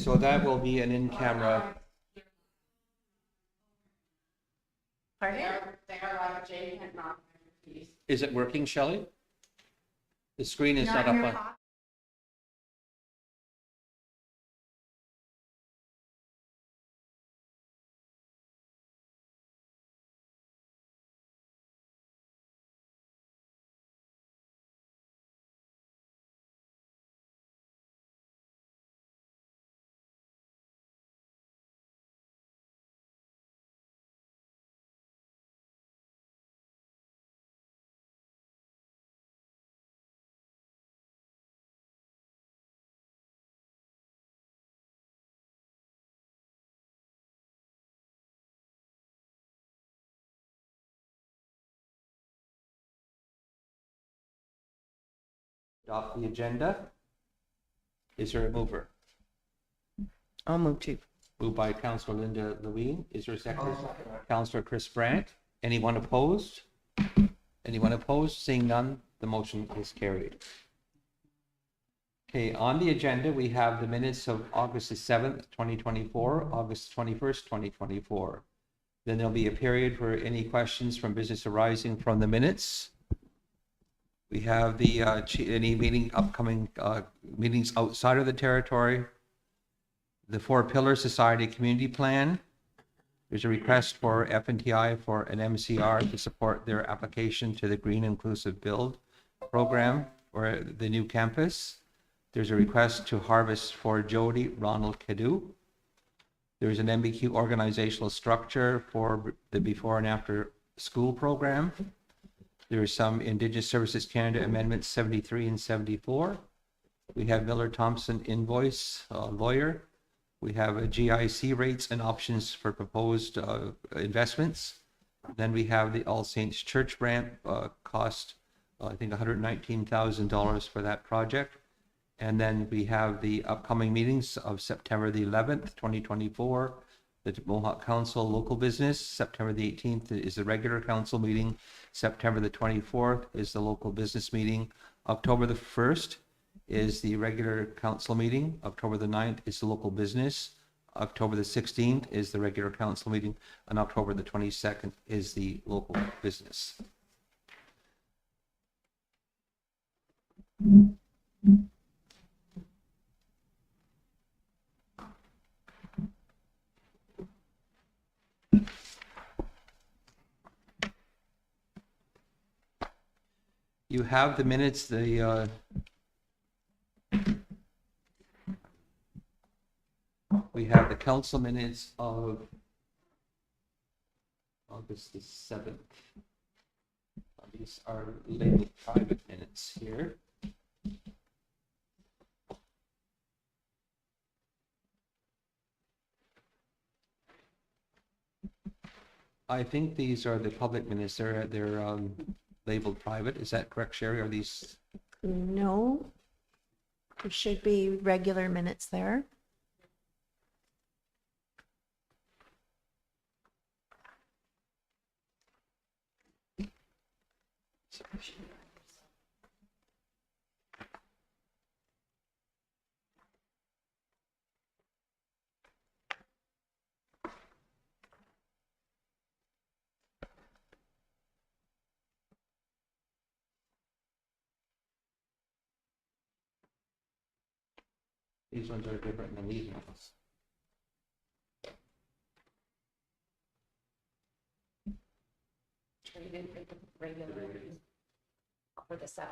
so that will be an in-camera. Pardon? They are like Jane had not. Is it working, Shelley? The screen is not up on. Adopt the agenda. Is there a mover? I'll move to. Moved by Councillor Linda Lewin. Is there a second? Councillor Chris Brandt. Anyone opposed? Anyone opposed? Seeing none, the motion is carried. Okay, on the agenda, we have the minutes of August the 7th, 2024, August 21st, 2024. Then there'll be a period for any questions from business arising from the minutes. We have the any upcoming meetings outside of the territory. The 4 Pillar Society Community Plan. There's a request for FNTI for an MCR to support their application to the Green Inclusive Build program for the new campus. There's a request to harvest for Jody Ronald Cadu. There's an MBQ organizational structure for the before and after school program. There are some Indigenous Services Canada Amendments 73 and 74. We have Miller Thompson invoice lawyer. We have a GIC rates and options for proposed investments. Then we have the All Saints Church ramp cost, I think $119,000 for that project. And then we have the upcoming meetings of September the 11th, 2024, the Mohawk Council local business. September the 18th is the regular council meeting. September the 24th is the local business meeting. October the 1st is the regular council meeting. October the 9th is the local business. October the 16th is the regular council meeting. And October the 22nd is the local business. You have the minutes, we have the council minutes of August the 7th. These are labeled private minutes here. I think these are the public minutes. They're labeled private. Is that correct, Sherry? Are these? No. There should be regular minutes there. These ones are different than these ones. Traded for the regular for the 7th.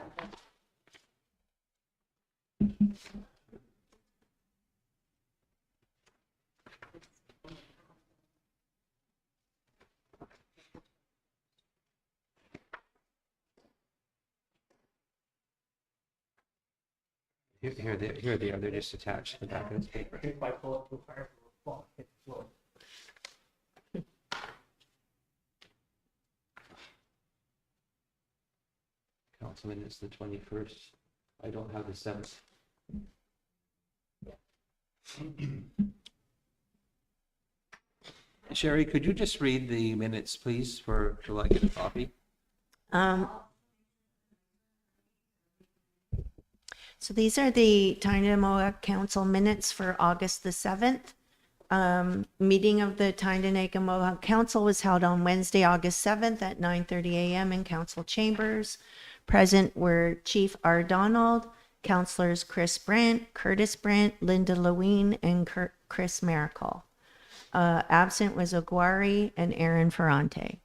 Here they are. They're just attached to the back of this paper. If I pull it too hard, it will fall, hit the floor. Councilman is the 21st. I don't have the 7th. Sherry, could you just read the minutes, please, till I get a copy? So these are the Tyendinaga Council minutes for August the 7th. Meeting of the Tyendinaga Mohawk Council was held on Wednesday, August 7th at 9:30 a.m. in council chambers. Present were Chief R. Donald, Councilors Chris Brandt, Curtis Brandt, Linda Lewine, and Chris Miracle. Absent was Aguari and Aaron Ferrante.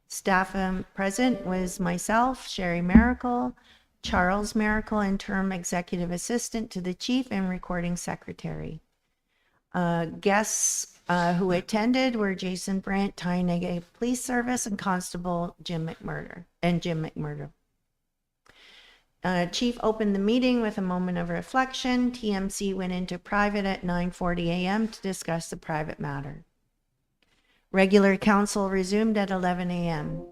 Staff present was myself, Sherry Miracle, Charles Miracle, interim executive assistant to the chief and recording secretary. Guests who attended were Jason Brandt, Tyendinaga Police Service, and Constable Jim McMurdo. Chief opened the meeting with a moment of reflection. TMC went into private at 9:40 a.m. to discuss the private matter. Regular council resumed at 11 a.m.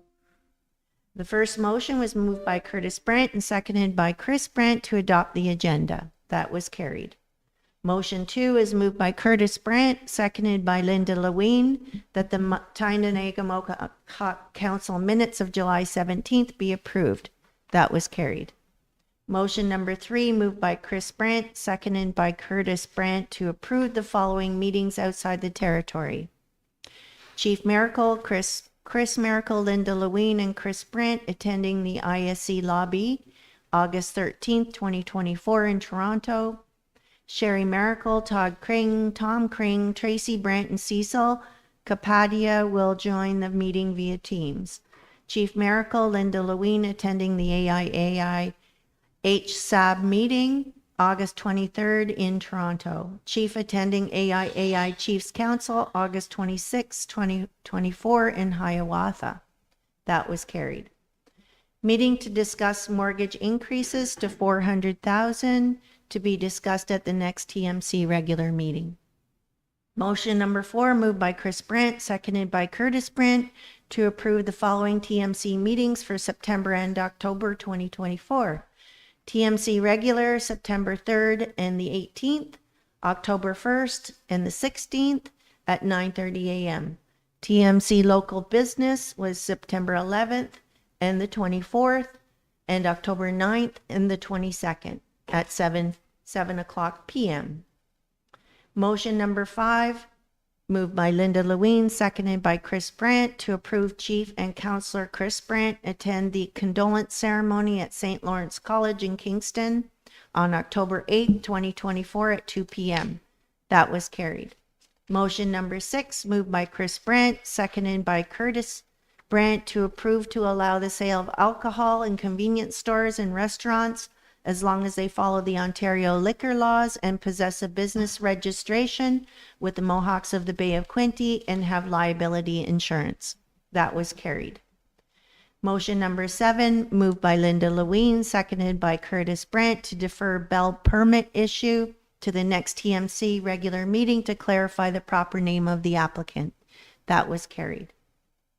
The first motion was moved by Curtis Brandt and seconded by Chris Brandt to adopt the agenda. That was carried. Motion 2 is moved by Curtis Brandt, seconded by Linda Lewine, that the Tyendinaga Mohawk Council minutes of July 17th be approved. That was carried. Motion number 3, moved by Chris Brandt, seconded by Curtis Brandt, to approve the following meetings outside the territory. Chief Miracle, Chris Miracle, Linda Lewine, and Chris Brandt attending the ISC lobby August 13th, 2024 in Toronto. Sherry Miracle, Tom Kring, Tracy Brandt, and Cecil Kapadia will join the meeting via Teams. Chief Miracle, Linda Lewine attending the AIAI HSAB meeting August 23rd in Toronto. Chief attending AIAI Chiefs Council August 26, 2024 in Hiawatha. That was carried. Meeting to discuss mortgage increases to $400,000 to be discussed at the next TMC regular meeting. Motion number 4, moved by Chris Brandt, seconded by Curtis Brandt, to approve the following TMC meetings for September and October 2024. TMC regular September 3rd and the 18th, October 1st and the 16th at 9:30 a.m. TMC local business was September 11th and the 24th, and October 9th and the 22nd at 7 o'clock p.m. Motion number 5, moved by Linda Lewine, seconded by Chris Brandt, to approve Chief and Councillor Chris Brandt attend the condolence ceremony at St. Lawrence College in Kingston on October 8, 2024 at 2 p.m. That was carried. Motion number 6, moved by Chris Brandt, seconded by Curtis Brandt, to approve to allow the sale of alcohol in convenience stores and restaurants as long as they follow the Ontario liquor laws and possess a business registration with the Mohawks of the Bay of Quinte and have liability insurance. That was carried. Motion number 7, moved by Linda Lewine, seconded by Curtis Brandt, to defer Bell permit issue to the next TMC regular meeting to clarify the proper name of the applicant. That was carried.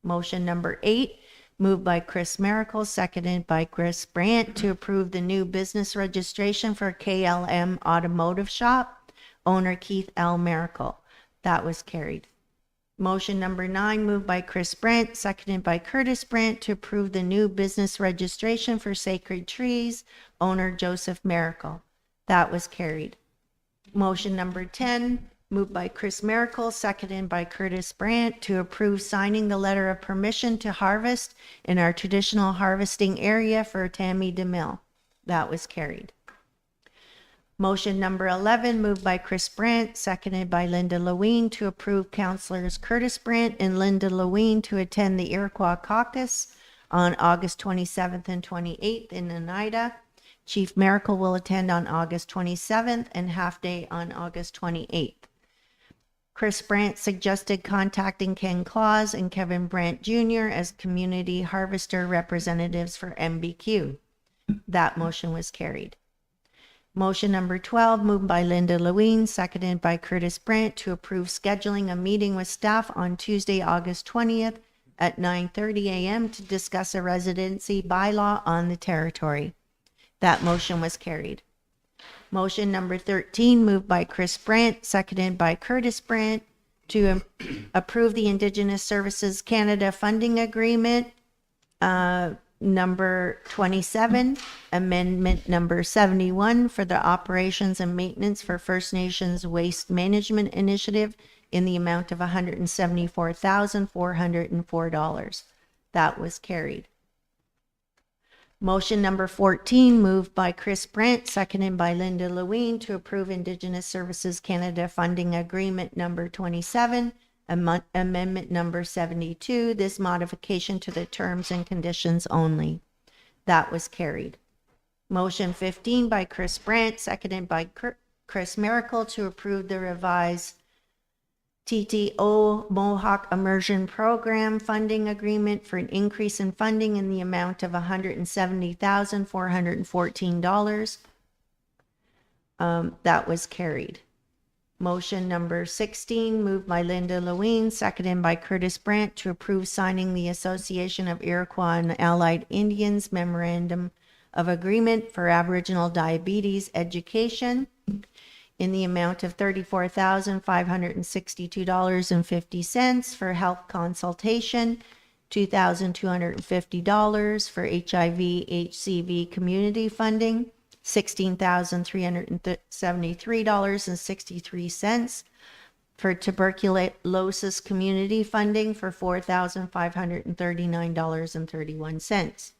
Motion number 8, moved by Chris Miracle, seconded by Chris Brandt, to approve the new business registration for KLM Automotive Shop, owner Keith L. Miracle. That was carried. Motion number 9, moved by Chris Brandt, seconded by Curtis Brandt, to approve the new business registration for Sacred Trees, owner Joseph Miracle. That was carried. Motion number 10, moved by Chris Miracle, seconded by Curtis Brandt, to approve signing the letter of permission to harvest in our traditional harvesting area for Tammy DeMille. That was carried. Motion number 11, moved by Chris Brandt, seconded by Linda Lewine, to approve Councilors Curtis Brandt and Linda Lewine to attend the Iroquois Caucus on August 27th and 28th in Oneida. Chief Miracle will attend on August 27th and half day on August 28th. Chris Brandt suggested contacting Ken Claus and Kevin Brandt Jr. as community harvester representatives for MBQ. That motion was carried. Motion number 12, moved by Linda Lewine, seconded by Curtis Brandt, to approve scheduling a meeting with staff on Tuesday, August 20th at 9:30 a.m. to discuss a residency bylaw on the territory. That motion was carried. Motion number 13, moved by Chris Brandt, seconded by Curtis Brandt, to approve the Indigenous Services Canada funding agreement number 27, amendment number 71 for the operations and maintenance for First Nations Waste Management Initiative in the amount of $174,404. That was carried. Motion number 14, moved by Chris Brandt, seconded by Linda Lewine, to approve Indigenous Services Canada Funding Agreement number 27, amendment number 72, this modification to the terms and conditions only. That was carried. Motion 15 by Chris Brandt, seconded by Chris Miracle, to approve the revised TTO Mohawk Immersion Program funding agreement for an increase in funding in the amount of $170,414. That was carried. Motion number 16, moved by Linda Lewine, seconded by Curtis Brandt, to approve signing the Association of Iroquois and Allied Indians Memorandum of Agreement for Aboriginal Diabetes Education in the amount of $34,562.50 for health consultation, $2,250 for HIV/HCV community funding, $16,373.63 for tuberculosis community funding for $4,539.31.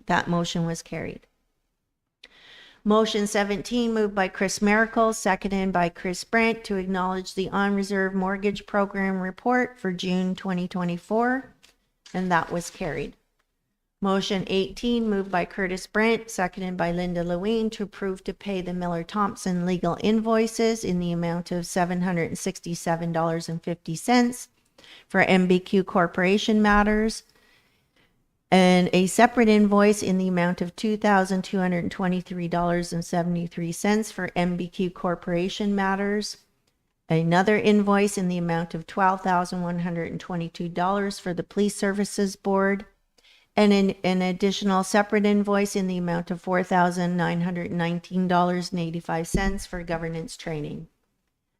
That motion was carried. Motion 17, moved by Chris Miracle, seconded by Chris Brandt, to acknowledge the on-reserve mortgage program report for June 2024, and that was carried. Motion 18, moved by Curtis Brandt, seconded by Linda Lewine, to approve to pay the Miller Thompson legal invoices in the amount of $767.50 for MBQ Corporation matters, and a separate invoice in the amount of $2,223.73 for MBQ Corporation matters, another invoice in the amount of $12,122 for the Police Services Board, and an additional separate invoice in the amount of $4,919.85 for governance training.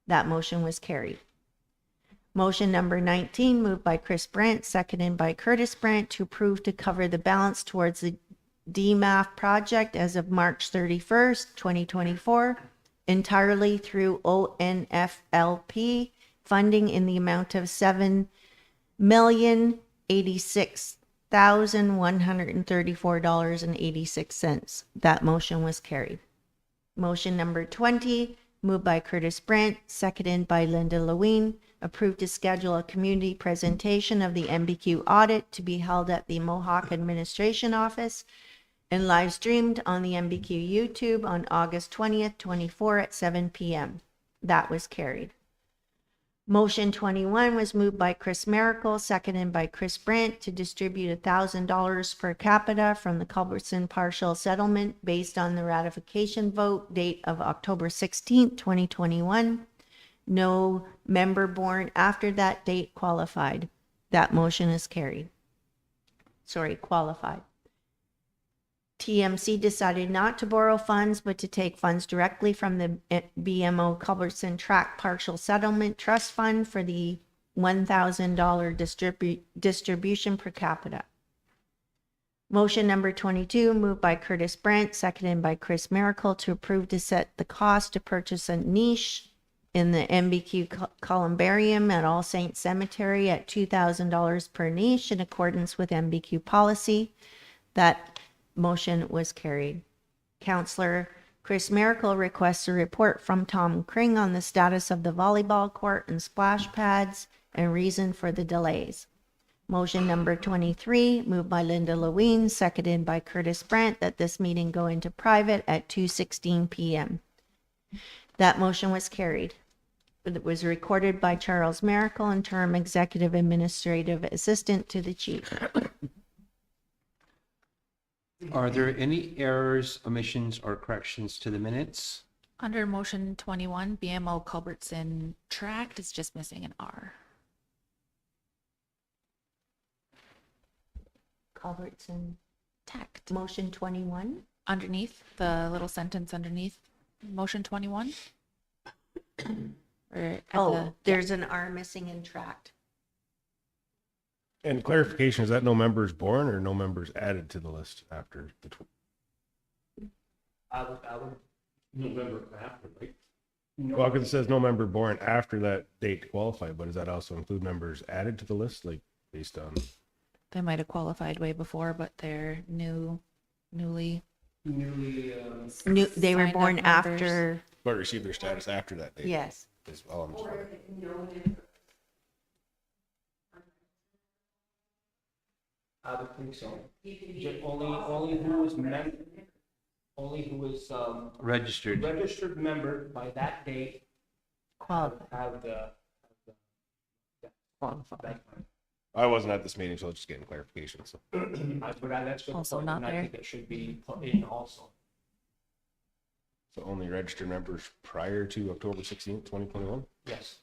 That motion was carried. Motion number 19, moved by Chris Brandt, seconded by Curtis Brandt, to approve to cover the balance towards the DMAF project as of March 31st, 2024, entirely through ONFLP funding in the amount of $7,086,134.86. That motion was carried. Motion number 20, moved by Curtis Brandt, seconded by Linda Lewine, approved to schedule a community presentation of the MBQ audit to be held at the Mohawk Administration Office and live streamed on the MBQ YouTube on August 20th, 24 at 7 p.m. That was carried. Motion 21 was moved by Chris Miracle, seconded by Chris Brandt, to distribute $1,000 per capita from the Culbertson partial settlement based on the ratification vote date of October 16th, 2021. No member born after that date qualified. That motion is carried. Qualified. TMC decided not to borrow funds, but to take funds directly from the BMO Culbertson Tract Partial Settlement Trust Fund for the $1,000 distribution per capita. Motion number 22, moved by Curtis Brandt, seconded by Chris Miracle, to approve to set the cost to purchase a niche in the MBQ columbarium at All Saints Cemetery at $2,000 per niche in accordance with MBQ policy. That motion was carried. Councillor Chris Miracle requests a report from Tom Kring on the status of the volleyball court and splash pads and reason for the delays. Motion number 23, moved by Linda Lewine, seconded by Curtis Brandt, that this meeting go into private at 2:16 p.m. That motion was carried. It was recorded by Charles Miracle, interim executive administrative assistant to the chief. Are there any errors, omissions, or corrections to the minutes? Under motion 21, BMO Culbertson Tract is just missing an R. Culbertson, Tact. motion 21. Underneath, the little sentence underneath motion 21. Or at Oh, there's an R missing in tract. And clarification, is that no members born or no members added to the list after the? I would. November after, right? Well, because it says no member born after that date to qualify, but does that also include members added to the list, like based on? They might have qualified way before, but they're newly. Newly, They were Signed up born members. after, But received their status after that date. yes. Is all I'm just wondering. I would think so. Only who was only who was, Registered. registered member by that date. Qualified. Have the. Qualified. I wasn't at this meeting, so I was just getting clarification, so. But that's good Also point, not and I there. think it should be put in also. So only registered members prior to October 16th, 2021? Yes.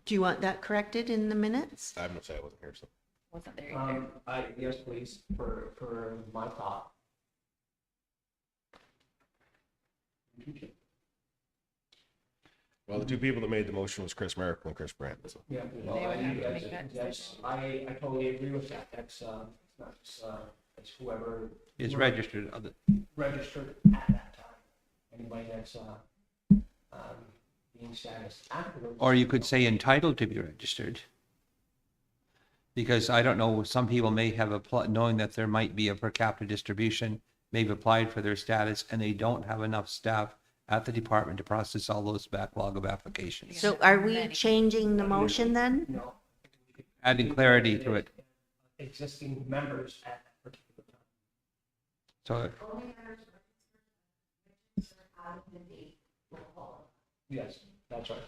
Do you want that corrected in the minutes? I'm gonna say I wasn't here, so. Wasn't there either. Yes, please, for my thought. Well, the two people that made the motion was Chris Merrick and Chris Brandt, so. Yeah, They would have to make that decision. I totally agree with that. That's, it's whoever Is registered. registered at that time. Anybody that's, being status afterwards. Or you could say entitled to be registered. Because I don't know, some people may have applied, knowing that there might be a per capita distribution, may have applied for their status and they don't have enough staff at the department to process all those backlog of applications. So are we changing the motion then? No. Adding clarity to it. Existing members at that particular time. So Yes, that's right.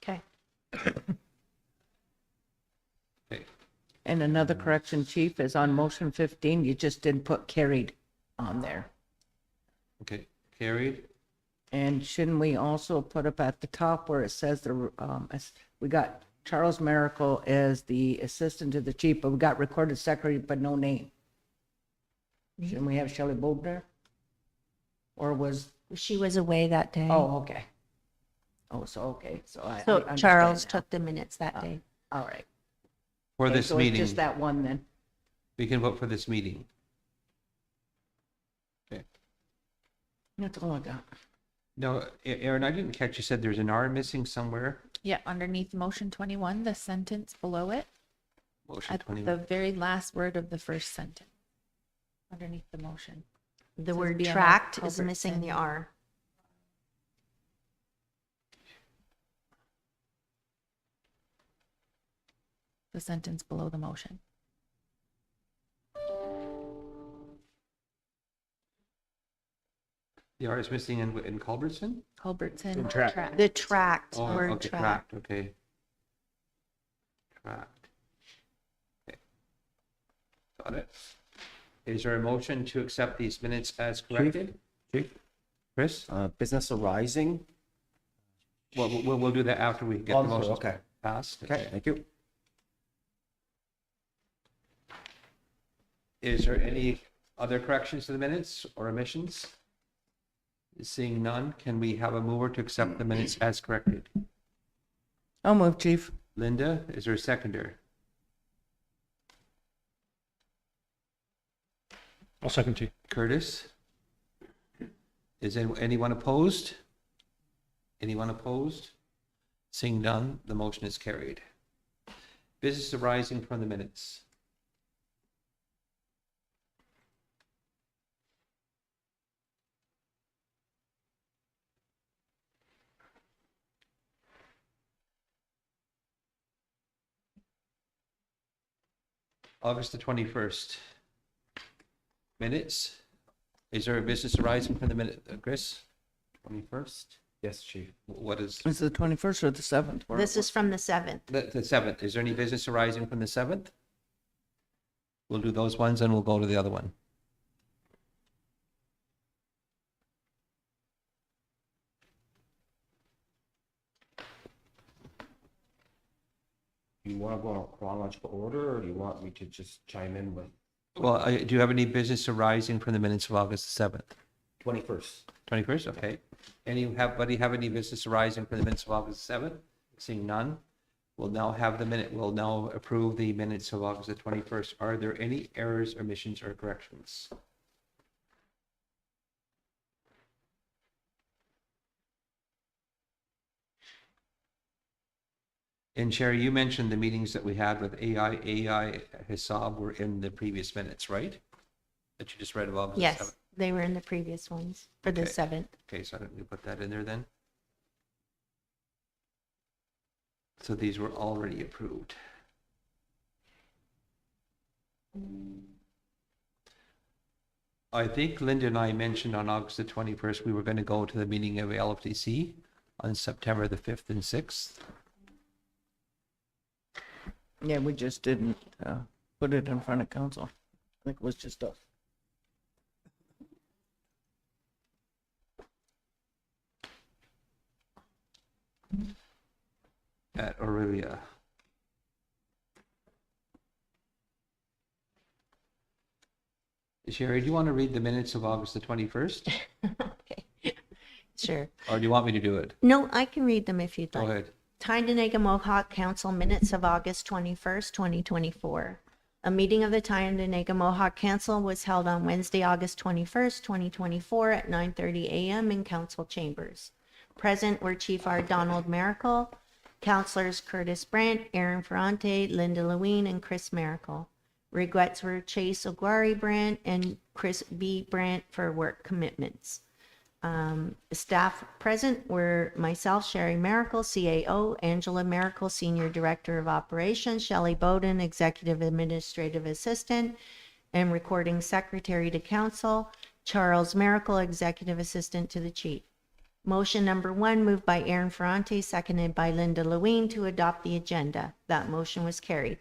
Okay. And another correction, Chief, is on motion 15, you just didn't put carried on there. okay, carried. And shouldn't we also put up at the top where it says we got Charles Miracle as the assistant to the chief, but we got recorded secretary, but no name. Shouldn't we have Shelley Bold there? Or was, She was away that day. oh, okay. Oh, so, okay, so I So understand Charles now. took the minutes that day. All right. For Okay, this so it's meeting, just that one then. we can vote for this meeting. Okay. That's all I got. No, Aaron, I didn't catch, you said there's an R missing somewhere? Yeah, underneath motion 21, the sentence below it, Motion at 21. the very last word of the first sentence, underneath the motion. The Says word BMO tract is missing the Culbertson. R. The sentence below the motion. The R is missing in Culbertson? Culbertson tract. tract. The tract, Oh, word okay, tract. okay. Tract. Okay. Got it. Is there a motion to accept these minutes as corrected? Chief? Chris? Business arising. Well, we'll do that after we get the Oh, motion okay. passed. Okay, thank you. Is there any other corrections to the minutes or omissions? Seeing none, can we have a mover to accept the minutes as corrected? I'll move, Chief. Linda, is there a seconder? I'll second Chief. Curtis? Is anyone opposed? Anyone opposed? Seeing none, the motion is carried. Business arising from the minutes. August the 21st. Minutes. Is there a business arising from the minute, Chris? 21st? Yes, Chief. What is, Is it the 21st or the 7th? This is from the 7th. the 7th? Is there any business arising from the 7th? We'll do those ones and we'll go to the other one. Do you want to go in chronological order, or do you want me to just chime in with Well, do you have any business arising from the minutes of August the 7th? 21st. 21st, okay. Anybody have any business arising for the minutes of August 7th? Seeing none, we'll now approve the minutes of August the 21st. Are there any errors, omissions, or corrections? And Sherry, you mentioned the meetings that we had with AI Hisab were in the previous minutes, right? That you just read of August the 7th? Yes, they were in the previous ones for the Okay. 7th. Okay, so I don't need to put that in there then. So these were already approved. I think Linda and I mentioned on August the 21st, we were going to go to the meeting of LFTC on September the 5th and 6th. Yeah, we just didn't put it in front of council. I think it was just us. At Aurelia. Sherry, do you want to read the minutes of August the 21st? Okay, sure. Or do you want me to do it? No, I can read them if you'd Go like. ahead. Tyendinaga Mohawk Council minutes of August 21st, 2024. A meeting of the Tyendinaga Mohawk Council was held on Wednesday, August 21st, 2024 at 9:30 a.m. in council chambers. Present were Chief R. Donald Miracle, Councilors Curtis Brandt, Aaron Ferrante, Linda Lewine, and Chris Miracle. Regrets were Chase Oguari Brandt and Chris B. Brandt for work commitments. Staff present were myself, Sherry Miracle, CAO, Angela Miracle, Senior Director of Operations, Shelley Bowden, Executive Administrative Assistant and Recording Secretary to Council, Charles Miracle, Executive Assistant to the Chief. Motion number 1, moved by Aaron Ferrante, seconded by Linda Lewine to adopt the agenda. That motion was carried.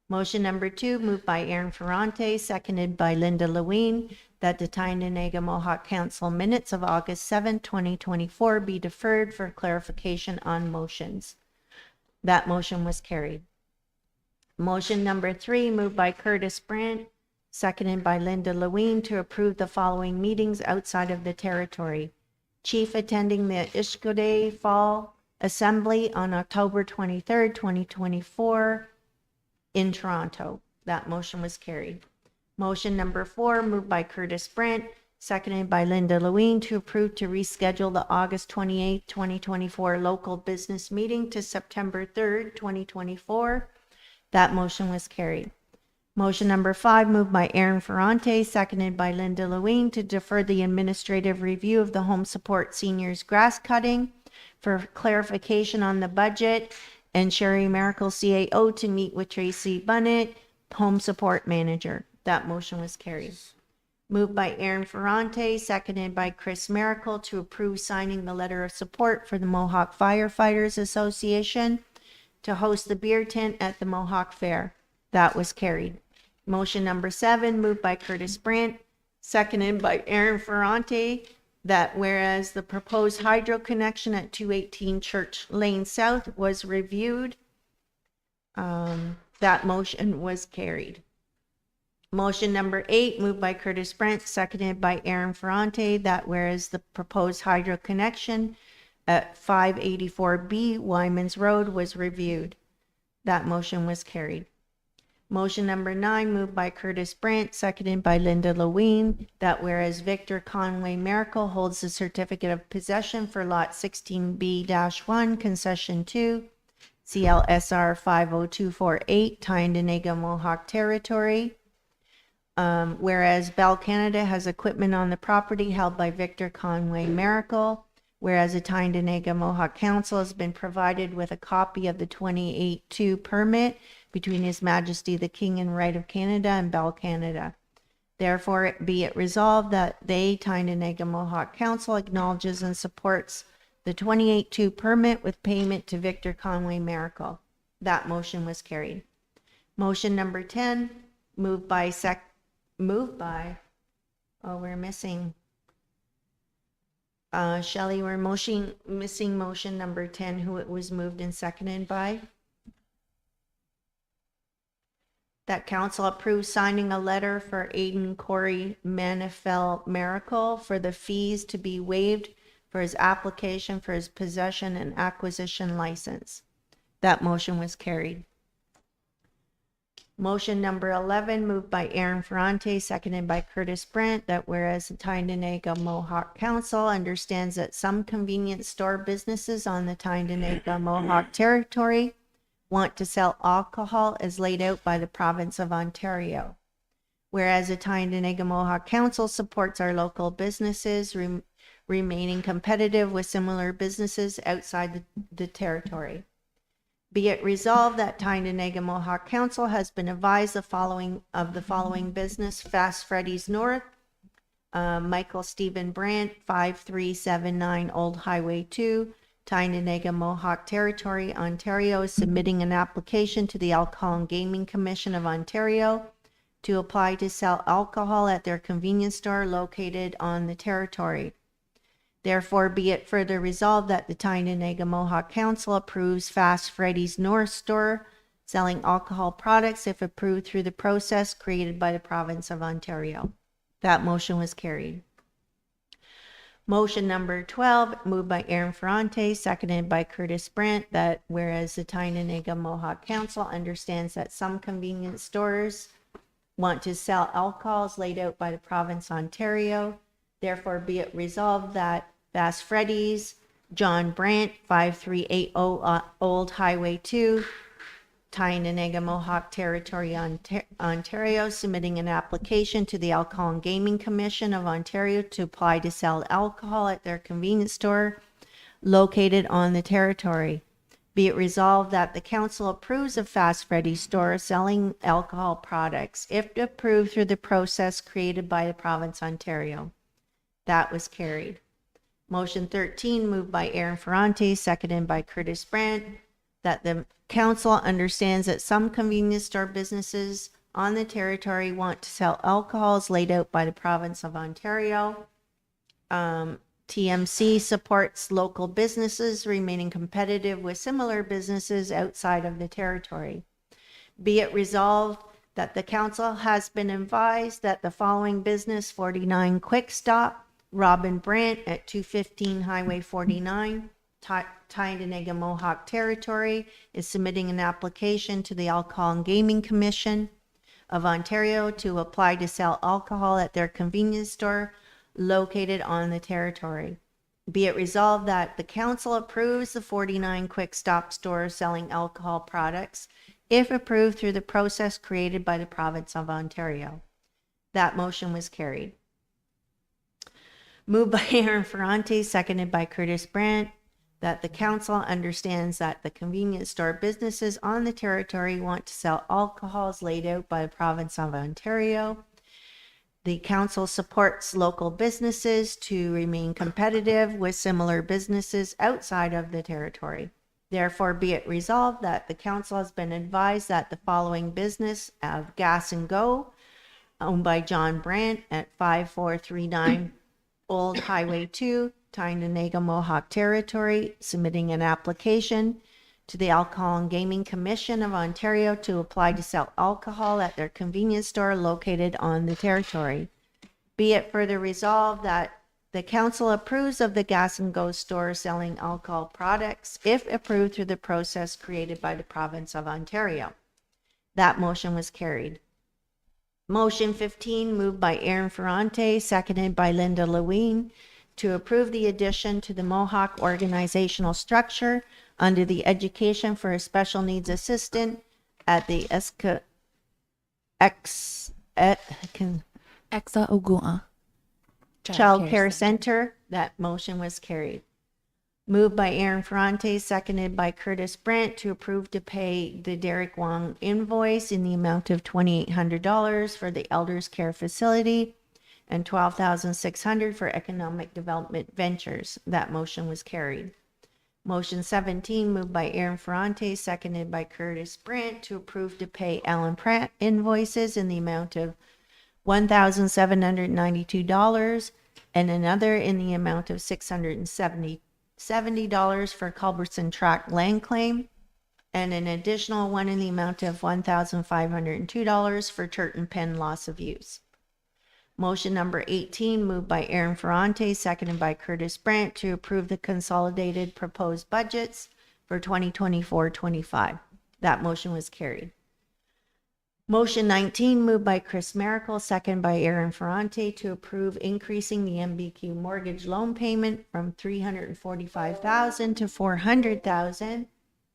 Motion number 2, moved by Aaron Ferrante, seconded by Linda Lewine, that the Tyendinaga Mohawk Council minutes of August 7, 2024 be deferred for clarification on motions. That motion was carried. Motion number 3, moved by Curtis Brandt, seconded by Linda Lewine to approve the following meetings outside of the territory. Chief attending the Ishkode Fall Assembly on October 23rd, 2024 in Toronto. That motion was carried. Motion number 4, moved by Curtis Brandt, seconded by Linda Lewine to approve to reschedule the August 28, 2024 local business meeting to September 3rd, 2024. That motion was carried. Motion number 5, moved by Aaron Ferrante, seconded by Linda Lewine to defer the administrative review of the home support seniors grass cutting for clarification on the budget, and Sherry Miracle, CAO, to meet with Tracy Bunnett, home support manager. That motion was carried. Moved by Aaron Ferrante, seconded by Chris Miracle to approve signing the letter of support for the Mohawk Firefighters Association to host the beer tent at the Mohawk Fair. That was carried. Motion number 7, moved by Curtis Brandt, seconded by Aaron Ferrante, that whereas the proposed hydro connection at 218 Church Lane South was reviewed, that motion was carried. Motion number 8, moved by Curtis Brandt, seconded by Aaron Ferrante, that whereas the proposed hydro connection at 584B Wyman's Road was reviewed, that motion was carried. Motion number 9, moved by Curtis Brandt, seconded by Linda Lewine, that whereas Victor Conway Miracle holds the certificate of possession for lot 16B-1, concession 2, CLSR 50248, Tyendinaga Mohawk Territory. Whereas Bell Canada has equipment on the property held by Victor Conway Miracle, whereas the Tyendinaga Mohawk Council has been provided with a copy of the 28-2 permit between His Majesty the King and Right of Canada and Bell Canada. Therefore, be it resolved that they, Tyendinaga Mohawk Council, acknowledges and supports the 28-2 permit with payment to Victor Conway Miracle. That motion was carried. Motion number 10, moved by, we're missing, Shelley, we're missing motion number 10, who it was moved and seconded by. that council approves signing a letter for Aiden Corey Manifel Miracle for the fees to be waived for his application for his possession and acquisition license. That motion was carried. Motion number 11, moved by Aaron Ferrante, seconded by Curtis Brandt, that whereas the Tyendinaga Mohawk Council understands that some convenience store businesses on the Tyendinaga Mohawk territory want to sell alcohol as laid out by the province of Ontario. Whereas the Tyendinaga Mohawk Council supports our local businesses remaining competitive with similar businesses outside the territory. Be it resolved that Tyendinaga Mohawk Council has been advised the following business: Fast Freddy's North, Michael Stephen Brandt, 5379 Old Highway 2, Tyendinaga Mohawk Territory, Ontario, is submitting an application to the Alcohol and Gaming Commission of Ontario to apply to sell alcohol at their convenience store located on the territory. Therefore, be it further resolved that the Tyendinaga Mohawk Council approves Fast Freddy's North Store selling alcohol products if approved through the process created by the province of Ontario. That motion was carried. Motion number 12, moved by Aaron Ferrante, seconded by Curtis Brandt, that whereas the Tyendinaga Mohawk Council understands that some convenience stores want to sell alcohols laid out by the province of Ontario, therefore be it resolved that Fast Freddy's, John Brandt, 5380 Old Highway 2, Tyendinaga Mohawk Territory, Ontario, submitting an application to the Alcohol and Gaming Commission of Ontario to apply to sell alcohol at their convenience store located on the territory. Be it resolved that the council approves of Fast Freddy's store selling alcohol products if approved through the process created by the province of Ontario. That was carried. Motion 13, moved by Aaron Ferrante, seconded by Curtis Brandt, that the council understands that some convenience store businesses on the territory want to sell alcohols laid out by the province of Ontario. TMC supports local businesses remaining competitive with similar businesses outside of the territory. Be it resolved that the council has been advised that the following business: 49 Quick Stop, Robin Brandt at 215 Highway 49, Tyendinaga Mohawk Territory, is submitting an application to the Alcohol and Gaming Commission of Ontario to apply to sell alcohol at their convenience store located on the territory. Be it resolved that the council approves the 49 Quick Stop stores selling alcohol products if approved through the process created by the province of Ontario. That motion was carried. Moved by Aaron Ferrante, seconded by Curtis Brandt, that the council understands that the convenience store businesses on the territory want to sell alcohols laid out by the province of Ontario. The council supports local businesses to remain competitive with similar businesses outside of the territory. Therefore, be it resolved that the council has been advised that the following business of Gas and Go, owned by John Brandt at 5439 Old Highway 2, Tyendinaga Mohawk Territory, submitting an application to the Alcohol and Gaming Commission of Ontario to apply to sell alcohol at their convenience store located on the territory. Be it further resolved that the council approves of the Gas and Go store selling alcohol products if approved through the process created by the province of Ontario. That motion was carried. Motion 15, moved by Aaron Ferrante, seconded by Linda Lewin, to approve the addition to the Mohawk organizational structure under the Education for a Special Needs Assistant at the Exa Ogua Child Care Center. That motion was carried. Moved by Aaron Ferrante, seconded by Curtis Brandt, to approve to pay the Derek Wong invoice in the amount of $2,800 for the Elders Care Facility and $12,600 for Economic Development Ventures. That motion was carried. Motion 17, moved by Aaron Ferrante, seconded by Curtis Brandt, to approve to pay Alan Pratt invoices in the amount of $1,792 and another in the amount of $670 for Culbertson Tract land claim. and an additional one in the amount of $1,502 for Turton Pen loss of use. Motion number 18, moved by Aaron Ferrante, seconded by Curtis Brandt, to approve the consolidated proposed budgets for 2024-25. That motion was carried. Motion 19, moved by Chris Miracle, seconded by Aaron Ferrante, to approve increasing the MBQ mortgage loan payment from $345,000 to $400,000,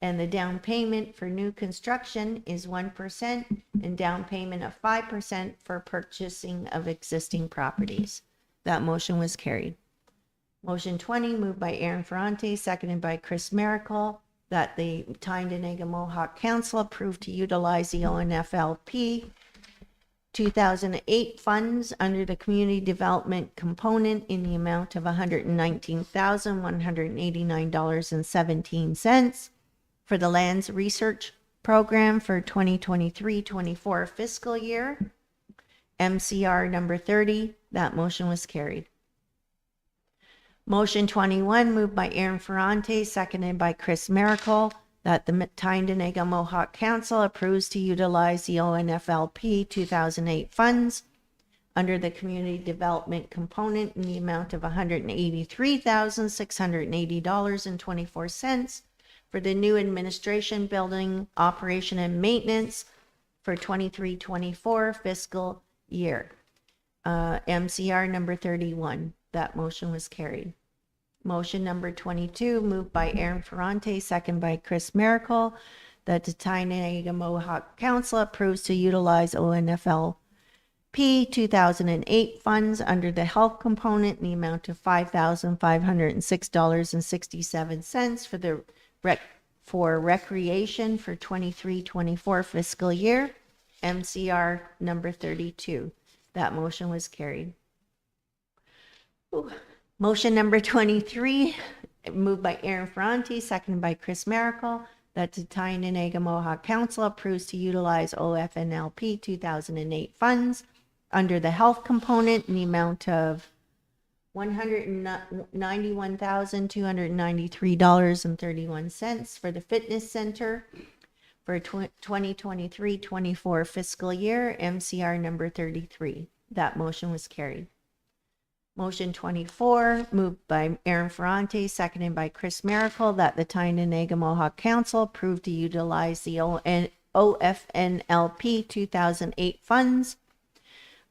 and the down payment for new construction is 1% and down payment of 5% for purchasing of existing properties. That motion was carried. Motion 20, moved by Aaron Ferrante, seconded by Chris Miracle, that the Tyendinaga Mohawk Council approved to utilize the ONFLP 2008 funds under the community development component in the amount of $119,189.17 for the Lands Research Program for 2023-24 fiscal year. MCR number 30. That motion was carried. Motion 21, moved by Aaron Ferrante, seconded by Chris Miracle, that the Tyendinaga Mohawk Council approves to utilize the ONFLP 2008 funds under the community development component in the amount of $183,680.24 for the new administration building operation and maintenance for 23-24 fiscal year. MCR number 31. That motion was carried. Motion number 22, moved by Aaron Ferrante, second by Chris Miracle, that the Tyendinaga Mohawk Council approves to utilize ONFLP 2008 funds under the health component in the amount of $5,506.67 for the recreation for 23-24 fiscal year. MCR number 32. That motion was carried. Motion number 23, moved by Aaron Ferrante, seconded by Chris Miracle, that the Tyendinaga Mohawk Council approves to utilize OFNLP 2008 funds under the health component in the amount of $191,293.31 for the fitness center for 2023-24 fiscal year. MCR number 33. That motion was carried. Motion 24, moved by Aaron Ferrante, seconded by Chris Miracle, that the Tyendinaga Mohawk Council approved to utilize the OFNLP 2008 funds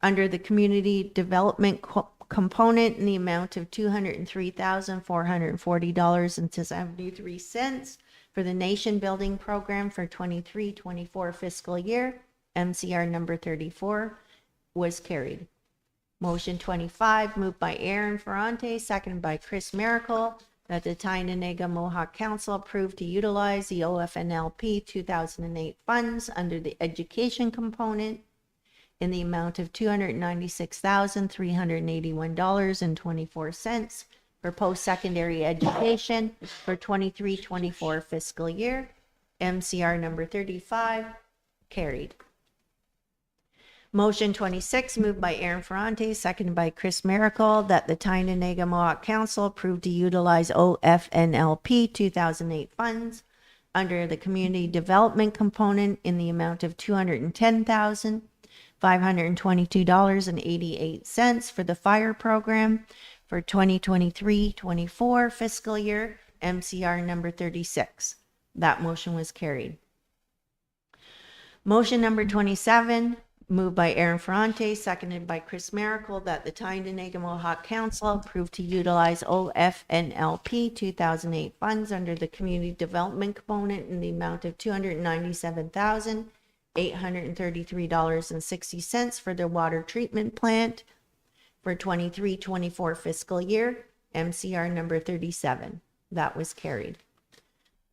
under the community development component in the amount of $203,440.73 for the nation building program for 23-24 fiscal year. MCR number 34 was carried. Motion 25, moved by Aaron Ferrante, seconded by Chris Miracle, that the Tyendinaga Mohawk Council approved to utilize the OFNLP 2008 funds under the education component in the amount of $296,381.24 for post-secondary education for 23-24 fiscal year. MCR number 35, carried. Motion 26, moved by Aaron Ferrante, seconded by Chris Miracle, that the Tyendinaga Mohawk Council approved to utilize OFNLP 2008 funds under the community development component in the amount of $210,522.88 for the fire program for 2023-24 fiscal year. MCR number 36. That motion was carried. Motion number 27, moved by Aaron Ferrante, seconded by Chris Miracle, that the Tyendinaga Mohawk Council approved to utilize OFNLP 2008 funds under the community development component in the amount of $297,833.60 for the water treatment plant for 23-24 fiscal year. MCR number 37. That was carried.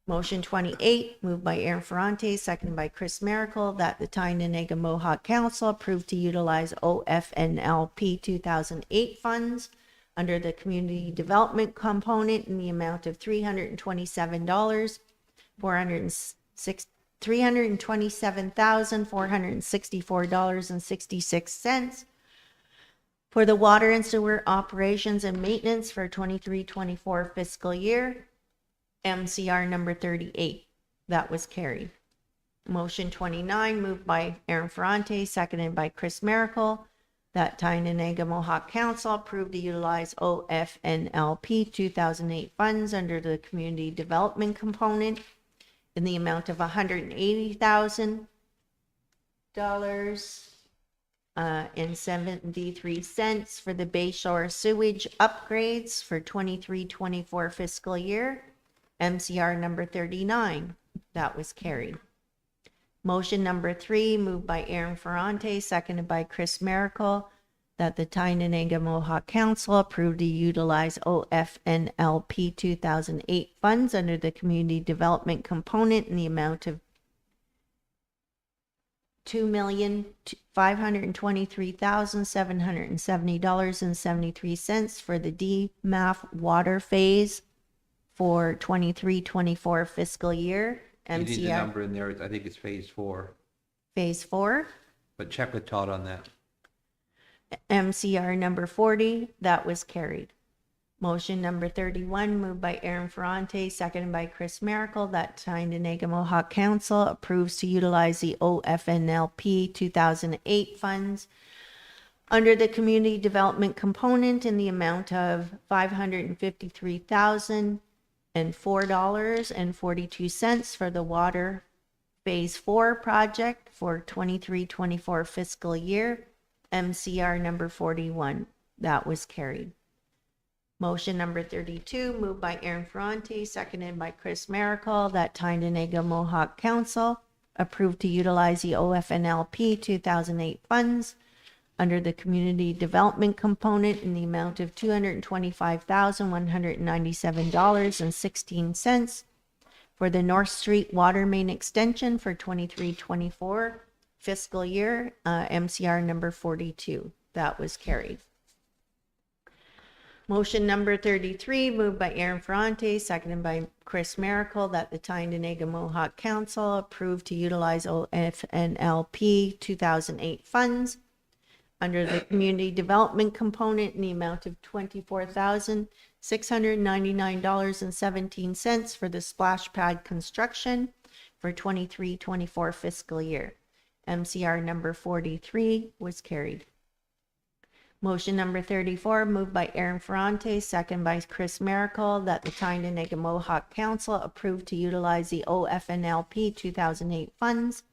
Motion 28, moved by Aaron Ferrante, seconded by Chris Miracle, that the Tyendinaga Mohawk Council approved to utilize OFNLP 2008 funds under the community development component in the amount of $327,464.66 for the water and sewer operations and maintenance for 23-24 fiscal year. MCR number 38. That was carried. Motion 29, moved by Aaron Ferrante, seconded by Chris Miracle, that Tyendinaga Mohawk Council approved to utilize OFNLP 2008 funds under the community development component in the amount of $180,000 and 73 cents for the Bay Shore sewage upgrades for 23-24 fiscal year, MCR number 39. That was carried. Motion number 3, moved by Aaron Ferrante, seconded by Chris Miracle, that the Tyendinaga Mohawk Council approved to utilize OFNLP 2008 funds under the community development component in the amount of $2,523,770.73 for the DMAF water phase for 23-24 fiscal year. You need the MCR number in there. I think it's phase 4, phase 4. but check with Todd on that. MCR number 40, that was carried. Motion number 31, moved by Aaron Ferrante, seconded by Chris Miracle, that Tyendinaga Mohawk Council approves to utilize the OFNLP 2008 funds under the community development component in the amount of $553,004.42 for the water phase 4 project for 23-24 fiscal year, MCR number 41. That was carried. Motion number 32, moved by Aaron Ferrante, seconded by Chris Miracle, that Tyendinaga Mohawk Council approved to utilize the OFNLP 2008 funds under the community development component in the amount of $225,197.16 for the North Street water main extension for 23-24 fiscal year, MCR number 42. That was carried. Motion number 33, moved by Aaron Ferrante, seconded by Chris Miracle, that the Tyendinaga Mohawk Council approved to utilize OFNLP 2008 funds under the community development component in the amount of $24,699.17 for the splash pad construction for 23-24 fiscal year. MCR number 43 was carried. Motion number 34, moved by Aaron Ferrante, second by Chris Miracle, that the Tyendinaga Mohawk Council approved to utilize the OFNLP 2008 funds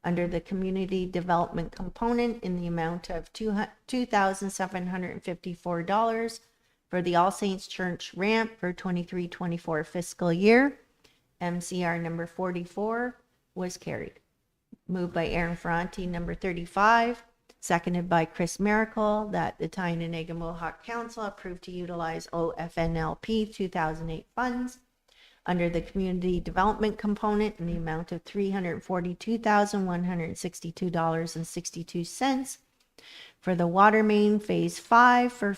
under the community development component in the amount of $2,754 for the All Saints Church ramp for 23-24 fiscal year. MCR number 44 was carried. Moved by Aaron Ferrante, number 35, seconded by Chris Miracle, that the Tyendinaga Mohawk Council approved to utilize OFNLP 2008 funds under the community development component in the amount of $342,162.62 for the water main phase 5 for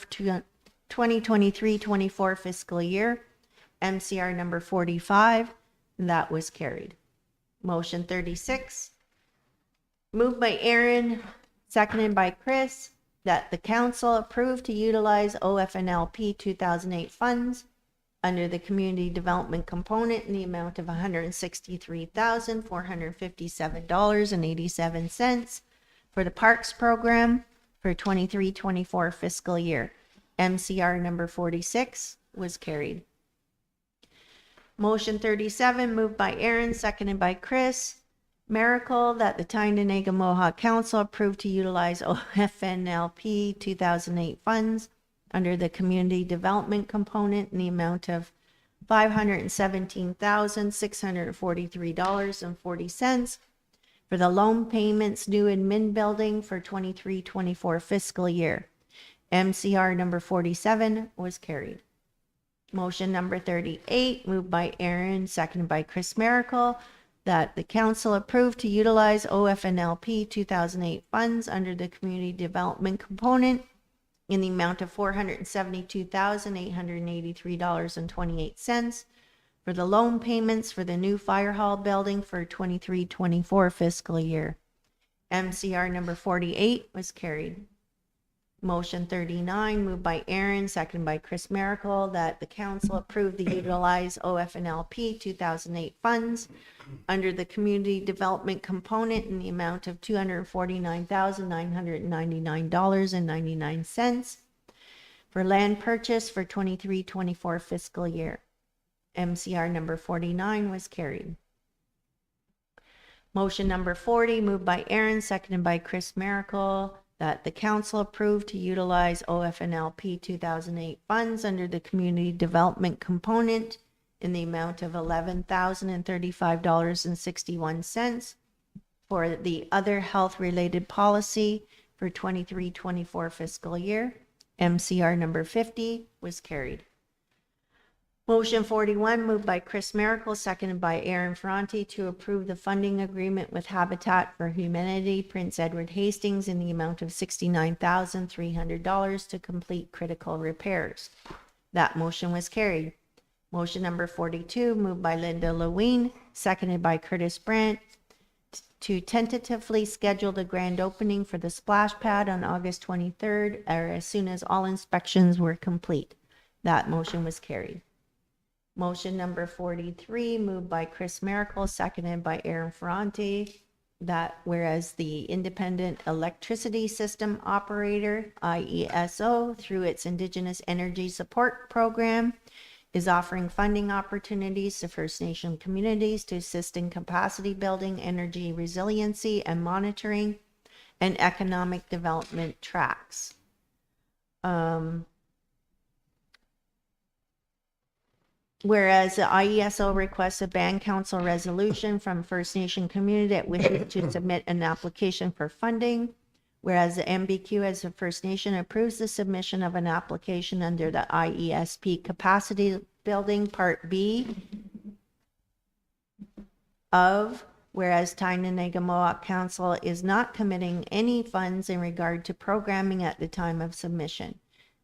2023-24 fiscal year, MCR number 45. That was carried. Motion 36, moved by Aaron, seconded by Chris, that the council approved to utilize OFNLP 2008 funds under the community development component in the amount of $163,457.87 for the parks program for 23-24 fiscal year. MCR number 46 was carried. Motion 37, moved by Aaron, seconded by Chris Miracle, that the Tyendinaga Mohawk Council approved to utilize OFNLP 2008 funds under the community development component in the amount of $517,643.40 for the loan payments due in Min Building for 23-24 fiscal year. MCR number 47 was carried. Motion number 38, moved by Aaron, seconded by Chris Miracle, that the council approved to utilize OFNLP 2008 funds under the community development component in the amount of $472,883.28 for the loan payments for the new fire hall building for 23-24 fiscal year. MCR number 48 was carried. Motion 39, moved by Aaron, seconded by Chris Miracle, that the council approve the utilize OFNLP 2008 funds under the community development component in the amount of $249,999.99 for land purchase for 23-24 fiscal year. MCR number 49 was carried. Motion number 40, moved by Aaron, seconded by Chris Miracle, that the council approve to utilize OFNLP 2008 funds under the community development component in the amount of $11,035.61 for the other health-related policy for 23-24 fiscal year. MCR number 50 was carried. Motion 41, moved by Chris Miracle, seconded by Aaron Ferranti, to approve the funding agreement with Habitat for Humanity, Prince Edward Hastings, in the amount of $69,300 to complete critical repairs. That motion was carried. Motion number 42, moved by Linda Lewine, seconded by Curtis Brandt, to tentatively schedule the grand opening for the splash pad on August 23rd, or as soon as all inspections were complete. That motion was carried. Motion number 43, moved by Chris Miracle, seconded by Aaron Ferranti, that whereas the Independent Electricity System Operator, IESO, through its Indigenous Energy Support Program, is offering funding opportunities to First Nation communities to assist in capacity building, energy resiliency, and monitoring, and economic development tracks. Whereas the IESO requests a band council resolution from First Nation community that wishes to submit an application for funding. Whereas the MBQ as a First Nation approves the submission of an application under the IESP Capacity Building Part B of, whereas Tyendinaga Mohawk Council is not committing any funds in regard to programming at the time of submission.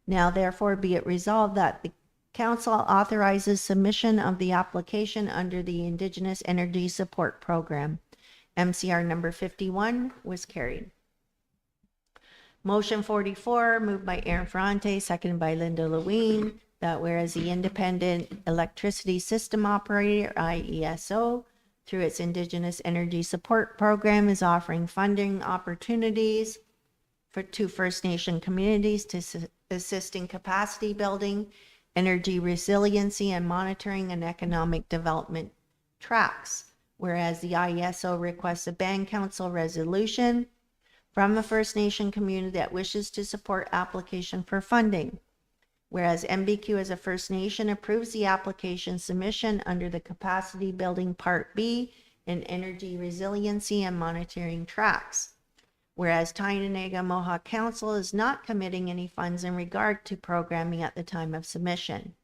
Now therefore be it resolved that the Council authorizes submission of the application under the Indigenous Energy Support Program. MCR number 51 was carried. Motion 44, moved by Aaron Ferranti, seconded by Linda Lewine, that whereas the Independent Electricity System Operator, IESO, through its Indigenous Energy Support Program, is offering funding opportunities to First Nation communities to assist in capacity building, energy resiliency, and monitoring and economic development tracks. Whereas the IESO requests a band council resolution from a First Nation community that wishes to support application for funding. Whereas MBQ as a First Nation approves the application submission under the Capacity Building Part B in Energy Resiliency and Monitoring tracks. Whereas Tyendinaga Mohawk Council is not committing any funds in regard to programming at the time of submission.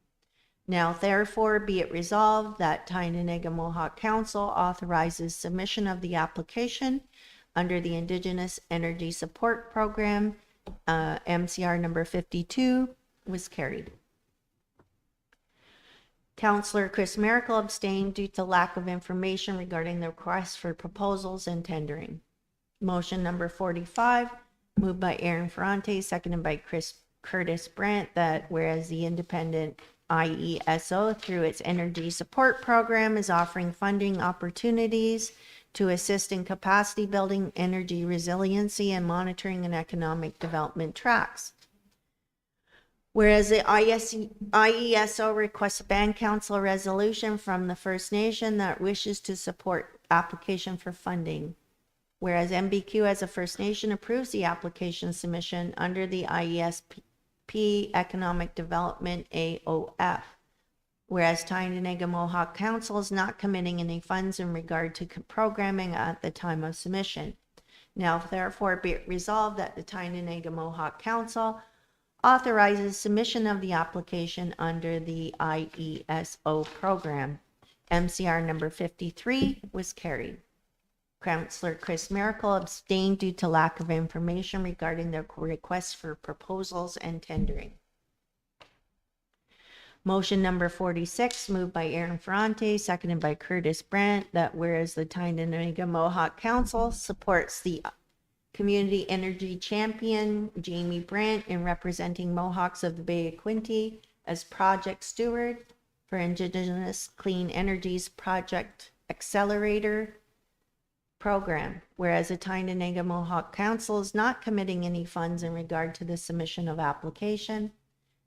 Now therefore be it resolved that Tyendinaga Mohawk Council authorizes submission of the application under the Indigenous Energy Support Program. MCR number 52 was carried. Councillor Chris Miracle abstained due to lack of information regarding the request for proposals and tendering. Motion number 45, moved by Aaron Ferranti, seconded by Curtis Brandt, that whereas the Independent IESO through its Energy Support Program is offering funding opportunities to assist in capacity building, energy resiliency, and monitoring and economic development tracks. Whereas the IESO requests a band council resolution from the First Nation that wishes to support application for funding. Whereas MBQ as a First Nation approves the application submission under the IESP Economic Development AOF. Whereas Tyendinaga Mohawk Council is not committing any funds in regard to programming at the time of submission. Now therefore be it resolved that the Tyendinaga Mohawk Council authorizes submission of the application under the IESO program. MCR number 53 was carried. Councillor Chris Miracle abstained due to lack of information regarding the requests for proposals and tendering. Motion number 46, moved by Aaron Ferranti, seconded by Curtis Brandt, that whereas the Tyendinaga Mohawk Council supports the Community Energy Champion Jamie Brandt in representing Mohawks of the Bay of Quinte as project steward for Indigenous Clean Energies Project Accelerator Program, whereas the Tyendinaga Mohawk Council is not committing any funds in regard to the submission of application.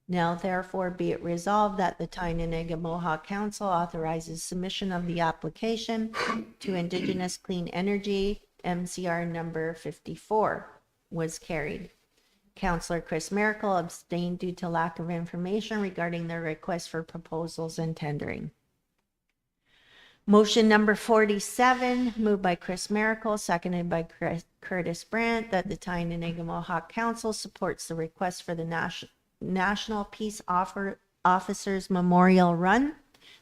Now therefore be it resolved that the Tyendinaga Mohawk Council authorizes submission of the application to Indigenous Clean Energy MCR number 54 was carried. Councillor Chris Miracle abstained due to lack of information regarding their request for proposals and tendering. Motion number 47, moved by Chris Miracle, seconded by Curtis Brandt, that the Tyendinaga Mohawk Council supports the request for the National Peace Officers Memorial Run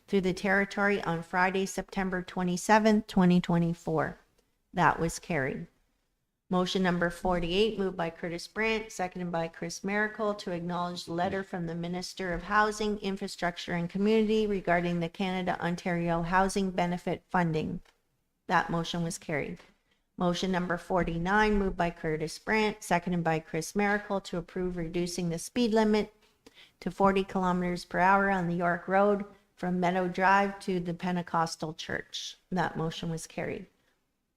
through the territory on Friday, September 27, 2024. That was carried. Motion number 48, moved by Curtis Brandt, seconded by Chris Miracle, to acknowledge the letter from the Minister of Housing, Infrastructure and Community regarding the Canada-Ontario Housing Benefit Funding. That motion was carried. Motion number 49, moved by Curtis Brandt, seconded by Chris Miracle, to approve reducing the speed limit to 40 kilometers per hour on the York Road from Meadow Drive to the Pentecostal Church. That motion was carried.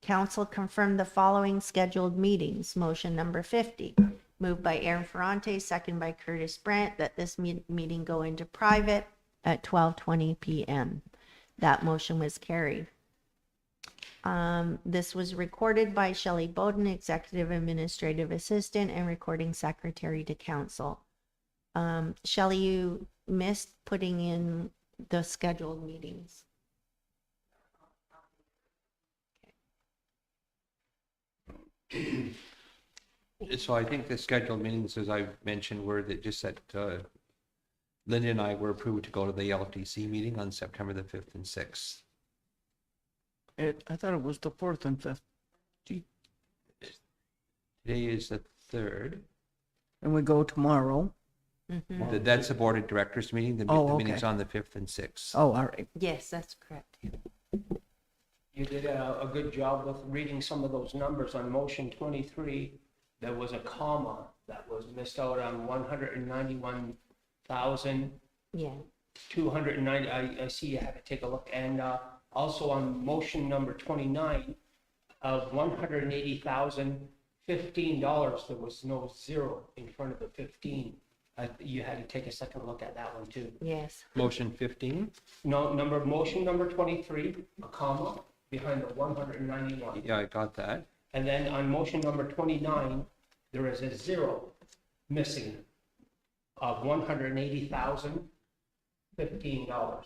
Council confirmed the following scheduled meetings. Motion number 50, moved by Aaron Ferrante, second by Curtis Brandt, that this meeting go into private at 12:20 p.m. That motion was carried. This was recorded by Shelley Bowden, Executive Administrative Assistant and Recording Secretary to Council. Shelley, you missed putting in the scheduled meetings. So I think the scheduled meetings, as I mentioned, were that just that Linda and I were approved to go to the LTC meeting on September the 5th and 6th. I thought it was the 4th and 5th. Today is the 3rd. And we go tomorrow. That's the Board of Directors meeting. The Oh, meeting's okay. on the 5th and 6th. Oh, all right. Yes, that's correct. You did a good job with reading some of those numbers on motion 23. There was a comma that was missed out on 191,290. Yeah. I see you had to take a look. And also on motion number 29 of $180,015, there was no zero in front of the 15. You had to take a second look at that one too. Yes. Motion 15? No, motion number 23, a comma behind the 191. Yeah, I got that. And then on motion number 29, there is a zero missing of $180,015.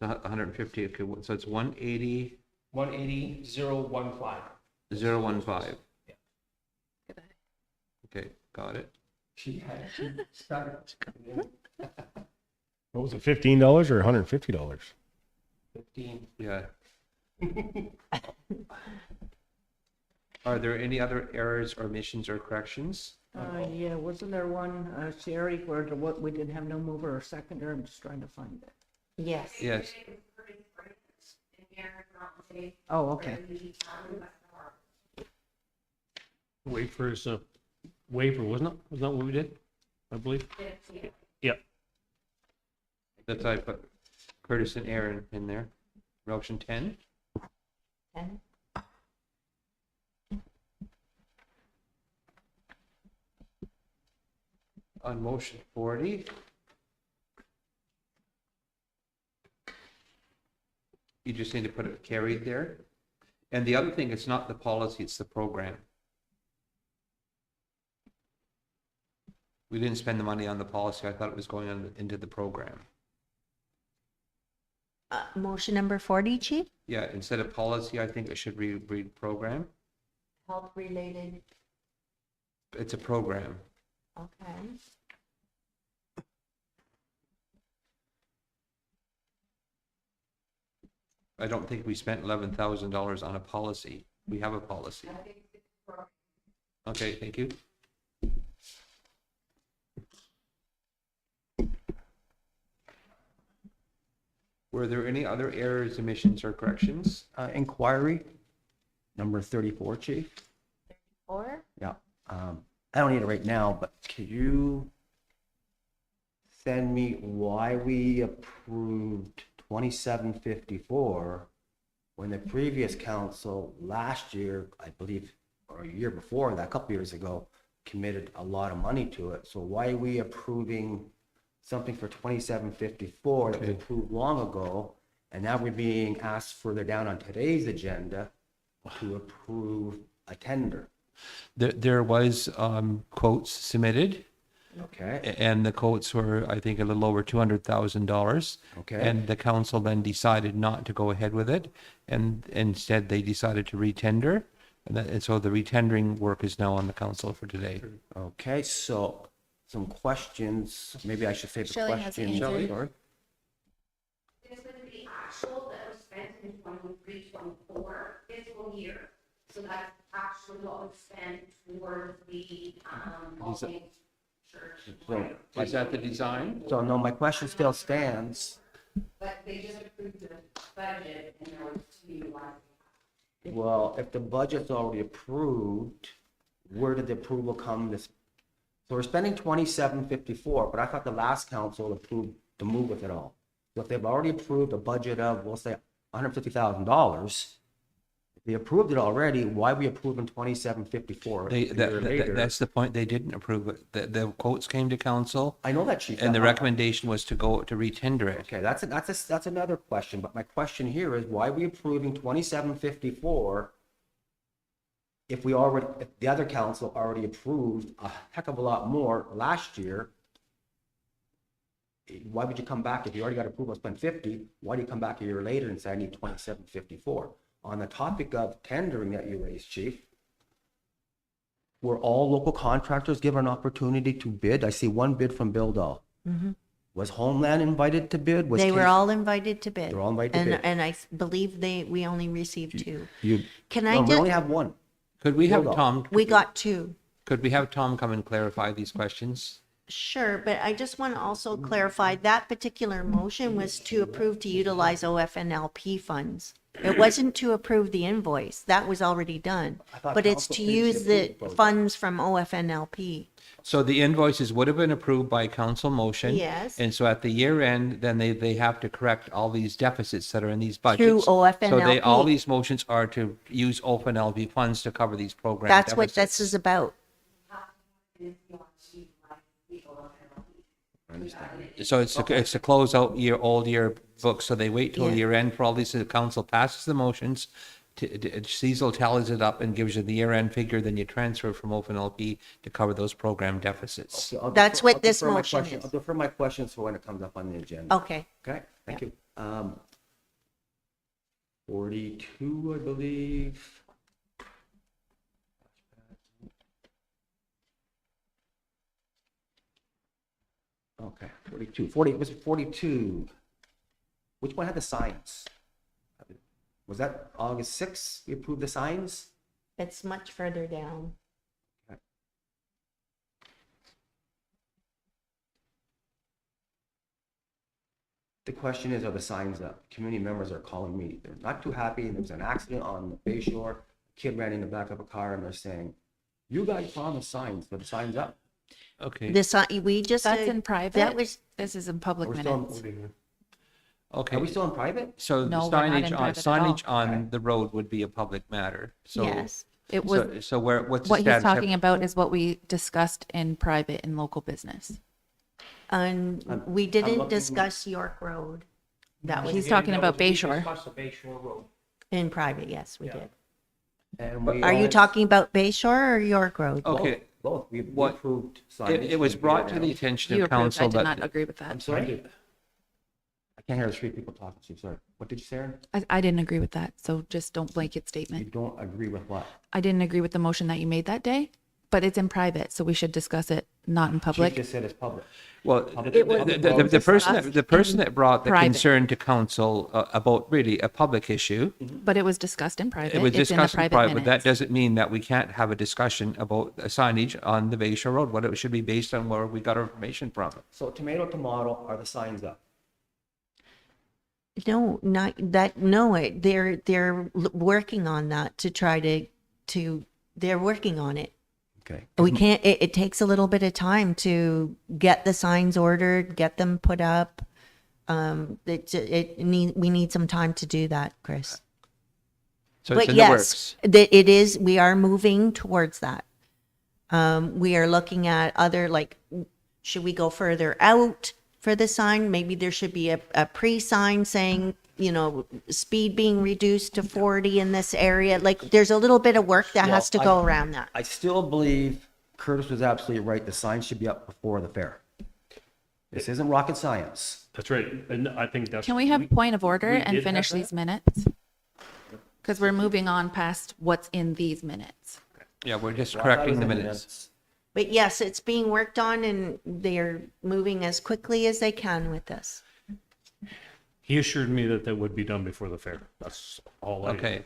150, okay, so it's 180, 180,015. 015. Yeah. Okay, got it. She started. What was it, $15 or $150? 15. Yeah. Are there any other errors or omissions or corrections? Yeah, wasn't there one, Sherry, where what we didn't have no mover or seconder? I'm just trying to find it. Yes. Yes. Oh, okay. Waivers, waiver, wasn't it? Wasn't that what we did? I believe. Yeah. That's I put Curtis and Aaron in there. Motion 10. And On motion 40. You just need to put it carried there. And the other thing, it's not the policy, it's the program. We didn't spend the money on the policy. I thought it was going on into the program. motion number 40, Chief? Yeah, instead of policy, I think it should read program. Health related. It's a program. Okay. I don't think we spent $11,000 on a policy. We have a policy. Okay, thank you. Were there any other errors, omissions, or corrections? Inquiry, number 34, Chief. I don't need it right now, but could you send me why we approved 2754 when the previous council last year, I believe, or a year before that, a couple years ago, committed a lot of money to it. So why are we approving something for 2754 that was Okay. approved long ago? And now we're being asked further down on today's agenda to approve a tender. There was quotes submitted, Okay, and the quotes were, I think, a little over $200,000. okay. And the council then decided not to go ahead with it, and instead they decided to retender. And so the retendering work is now on the council for today. Okay, so some questions, maybe I should say the Shelley has question. answered. Shelley, sorry. This was the actual that was spent in 23-24 fiscal year. So that's actually what was spent towards the, All Church. So, Is that the design? so no, my question still stands. But they just approved the budget and there was two lines. Well, if the budget's already approved, where did the approval come this? So we're spending 2754, but I thought the last council approved to move with it all. So if they've already approved a budget of, we'll say, $150,000, if they approved it already, why are we approving 2754 a year later? That's the point. They didn't approve it. The quotes came to council, I know that, Chief. and the recommendation was to retender it. Okay, that's another question, but my question here is why are we approving 2754 if the other council already approved a heck of a lot more last year? Why would you come back if you already got approval to spend 50? Why do you come back a year later and say I need 2754? On the topic of tendering that you raised, Chief, were all local contractors given an opportunity to bid? I see one bid from Bill Dahl. Was Homeland invited to bid? Was They were Case- all invited to bid. They're all invited to bid. And I believe we only received two. You, Can no, I we only just, have one. Could we have Hold Tom? we got two. Could we have Tom come and clarify these questions? Sure, but I just want to also clarify that particular motion was to approve to utilize OFNLP funds. It wasn't to approve the invoice. That was already done. I thought But it's council to previously use the approved both. funds from OFNLP. So the invoices would have been approved by council motion. Yes. And so at the year end, then they have to correct all these deficits that are in these budgets. Through So all OFNLP. these motions are to use OFNLP funds to cover these program That's what this deficits. is about. So it's to close out old year books, so they wait till Yeah. year end for all these, the council passes the motions, Cecil tallies it up and gives you the year end figure, then you transfer from OpenLP to cover those program deficits. So I'll That's defer- what I'll this defer my motion question- is. I'll defer my questions for when it comes up on the agenda. Okay. Okay, thank you. 42, I believe. Okay, 42, it was 42. Which one had the signs? Was that August 6th, we approved the signs? It's much further down. The question is, are the signs up? Community members are calling me. They're not too happy. There was an accident on the Bay Shore. A kid ran in the back of a car and they're saying, you guys found the signs, but the signs up. Okay, This, we just. That's in private. That was, This is in public We're still, minutes. are we okay. still in private? So the No, we're not signage in on, private at all. signage on the road would be a public matter. So, yes. It was, so what's the what he's status? talking about is what we discussed in private in local business. And I'm- we I'm didn't looking- discuss York Road. That was He's talking about Bay Shore. Discuss the Bay Shore Road. in private, yes, we Yeah. did. And we Are you all- talking about Bay Shore or York Road? Okay, Both. We What- approved signage. it was for the brought to the year-round. attention You of approved, I council did not that, agree with I'm that. sorry? I can't hear the three people talking, Chief, sorry. What did you say, Aaron? I didn't agree with that, so just don't blanket You statement. don't agree with what? I didn't agree with the motion that you made that day, but it's in private, so we should discuss it not in Chief public. just said it's public. well, It was the person that brought the private. concern to council about really a public issue, But it was discussed in private. it was It's in the discussed in private private, but that minutes. doesn't mean that we can't have a discussion about signage on the Bay Shore Road, what it should be based on where we got our information from. So tomato, are the signs up? No, not that, no, they're working on that to try to, they're working on it. Okay. We can't, it takes a little bit of time to get the signs ordered, get them put up. We need some time to do that, Chris. So it's But in the yes, works. it is, we are moving towards that. We are looking at other, like, should we go further out for the sign? Maybe there should be a pre-sign saying, you know, speed being reduced to 40 in this area. Like, there's a little bit of work that has to Well, go around that. I still believe Curtis was absolutely right. The sign should be up before the fair. This isn't rocket science. That's right. And I think that's. Can we have point of order we and did finish have these minutes? Because we're moving on past what's in these minutes. Yeah, we're just Well, I thought it correcting was the in minutes. But yes, it's being worked on and they're moving as quickly as they can with this. He assured me that that would be done before the fair. That's all I. Okay.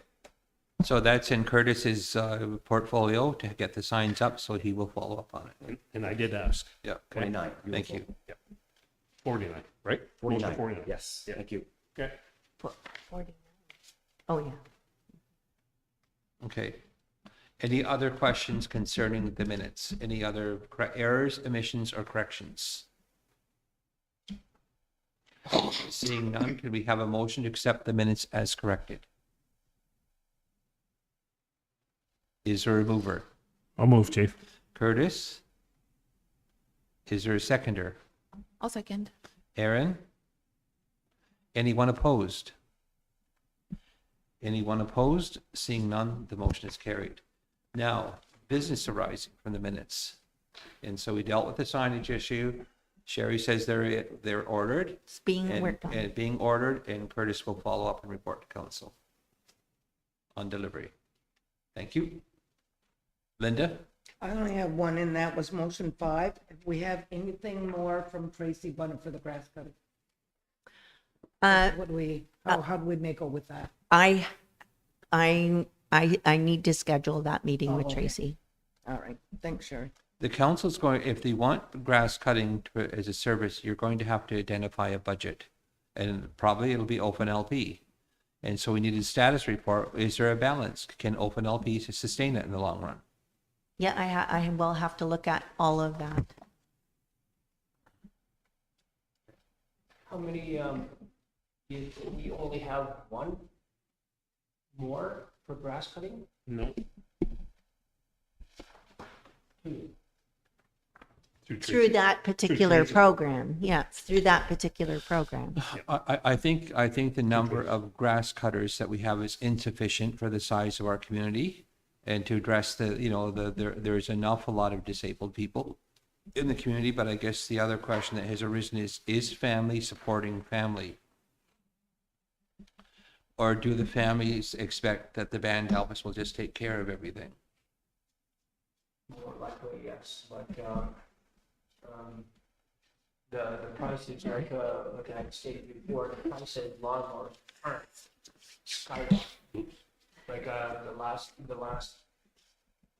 So that's in Curtis's portfolio to get the signs up, so he will follow up on it. And I did ask. Yeah. 29. Thank you. 49, right? 49. 49. Yes, Yeah. thank you. Okay. 40. Oh, yeah. Okay. Any other questions concerning the minutes? Any other errors, omissions, or corrections? Seeing none, can we have a motion to accept the minutes as corrected? Is there a mover? I'll move, Chief. Curtis? Is there a seconder? I'll second. Aaron? Anyone opposed? Anyone opposed? Seeing none, the motion is carried. Now, business arising from the minutes. And so we dealt with the signage issue. Sherry says they're ordered. It's being worked on. And being ordered, and Curtis will follow up and report to council on delivery. Thank you. Linda? I only have one, and that was motion 5. If we have anything more from Tracy Bunny for the grass cutting, what do we, how do we make out with that? I need to schedule that meeting with Oh, okay. Tracy. All right, thanks, Sherry. The council's going, if they want grass cutting as a service, you're going to have to identify a budget. And probably it'll be open LP. And so we need a status report. Is there a balance? Can open LP sustain it in the long run? Yeah, I will have to look at all of that. How many, you only have one more for grass cutting? No. Two. Through that particular Tracy. program, yeah, through that particular program. I think the number of grass cutters that we have is insufficient for the size of our community and to address there's an awful lot of disabled people in the community, but I guess the other question that has arisen is family supporting family? Or do the families expect that the band Elvis will just take care of everything? More likely, yes, but, the prices, like I stated before, the price of lawnmowers aren't skyrocketing. Like, the last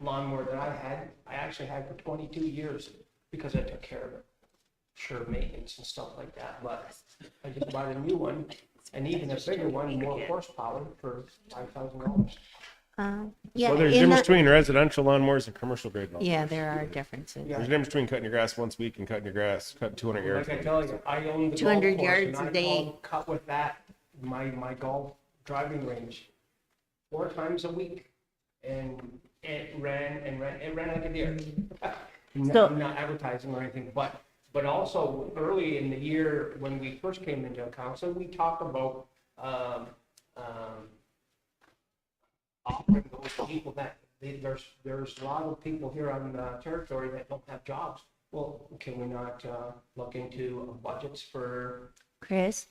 lawnmower that I actually had for 22 years because I took care of it. Sure, maintenance and stuff like that, but I just bought a new one, and even a bigger one, more horsepower for $5,000. Yeah, Well, there's a in difference the- between residential lawnmowers and commercial grade lawnmowers. yeah, there are differences. Yeah. There's a difference between cutting your grass once a week and cutting your grass, cutting 200 yards. Like I tell you, I own the golf 200 course, and yards a I day. cut with that, my golf driving range, 4 times a week. And it ran like a deer. So- I'm not advertising or anything, but also early in the year, when we first came into council, we talked about, offering those to people that, there's a lot of people here on the territory that don't have jobs. Well, can we not, look into budgets for Chris,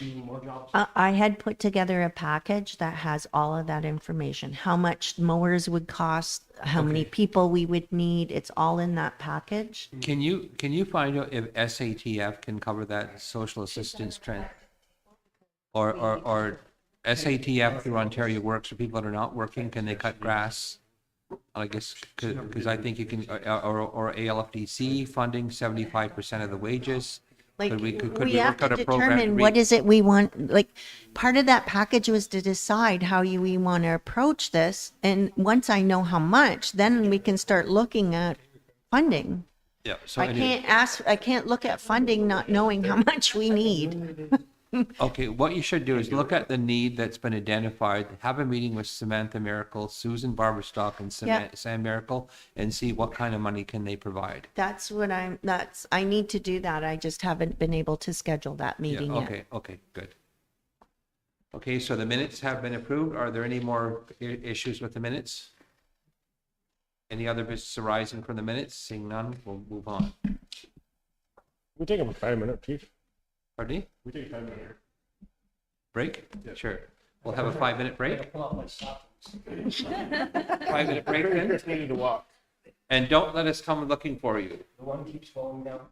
doing more jobs? I had put together a package that has all of that information. How much mowers would cost, how many people we would need. It's all in that package. Can you find out if SATF can cover that social assistance trend? Or SATF through Ontario Works for people that are not working, can they cut grass? I guess, because I think you can, or ALFDC funding 75% of the wages. Like, could we we have work to out a program to determine what is it we want, like, part of that package was to decide how we want to approach this. And once I know how much, then we can start looking at funding. Yeah, so I anyway, I can't look at funding not knowing how much we need. okay, what you should do is look at the need that's been identified, have a meeting with Samantha Miracle, Susan Barberstock, and Sam Miracle, and see what kind of money can they provide. I need to do that. I just haven't been able to schedule that Yeah, meeting yet. okay, okay, good. Okay, so the minutes have been approved. Are there any more issues with the minutes? Any other business arising from the minutes? Seeing none, we'll move on. We take a 5 minute, chief. Pardon me? We take a 5 minute. Break? Sure. We'll have a 5-minute I break. gotta pull out my stockings. 5-minute break then. Just needed to walk. And don't let us come looking for you. The one keeps falling down.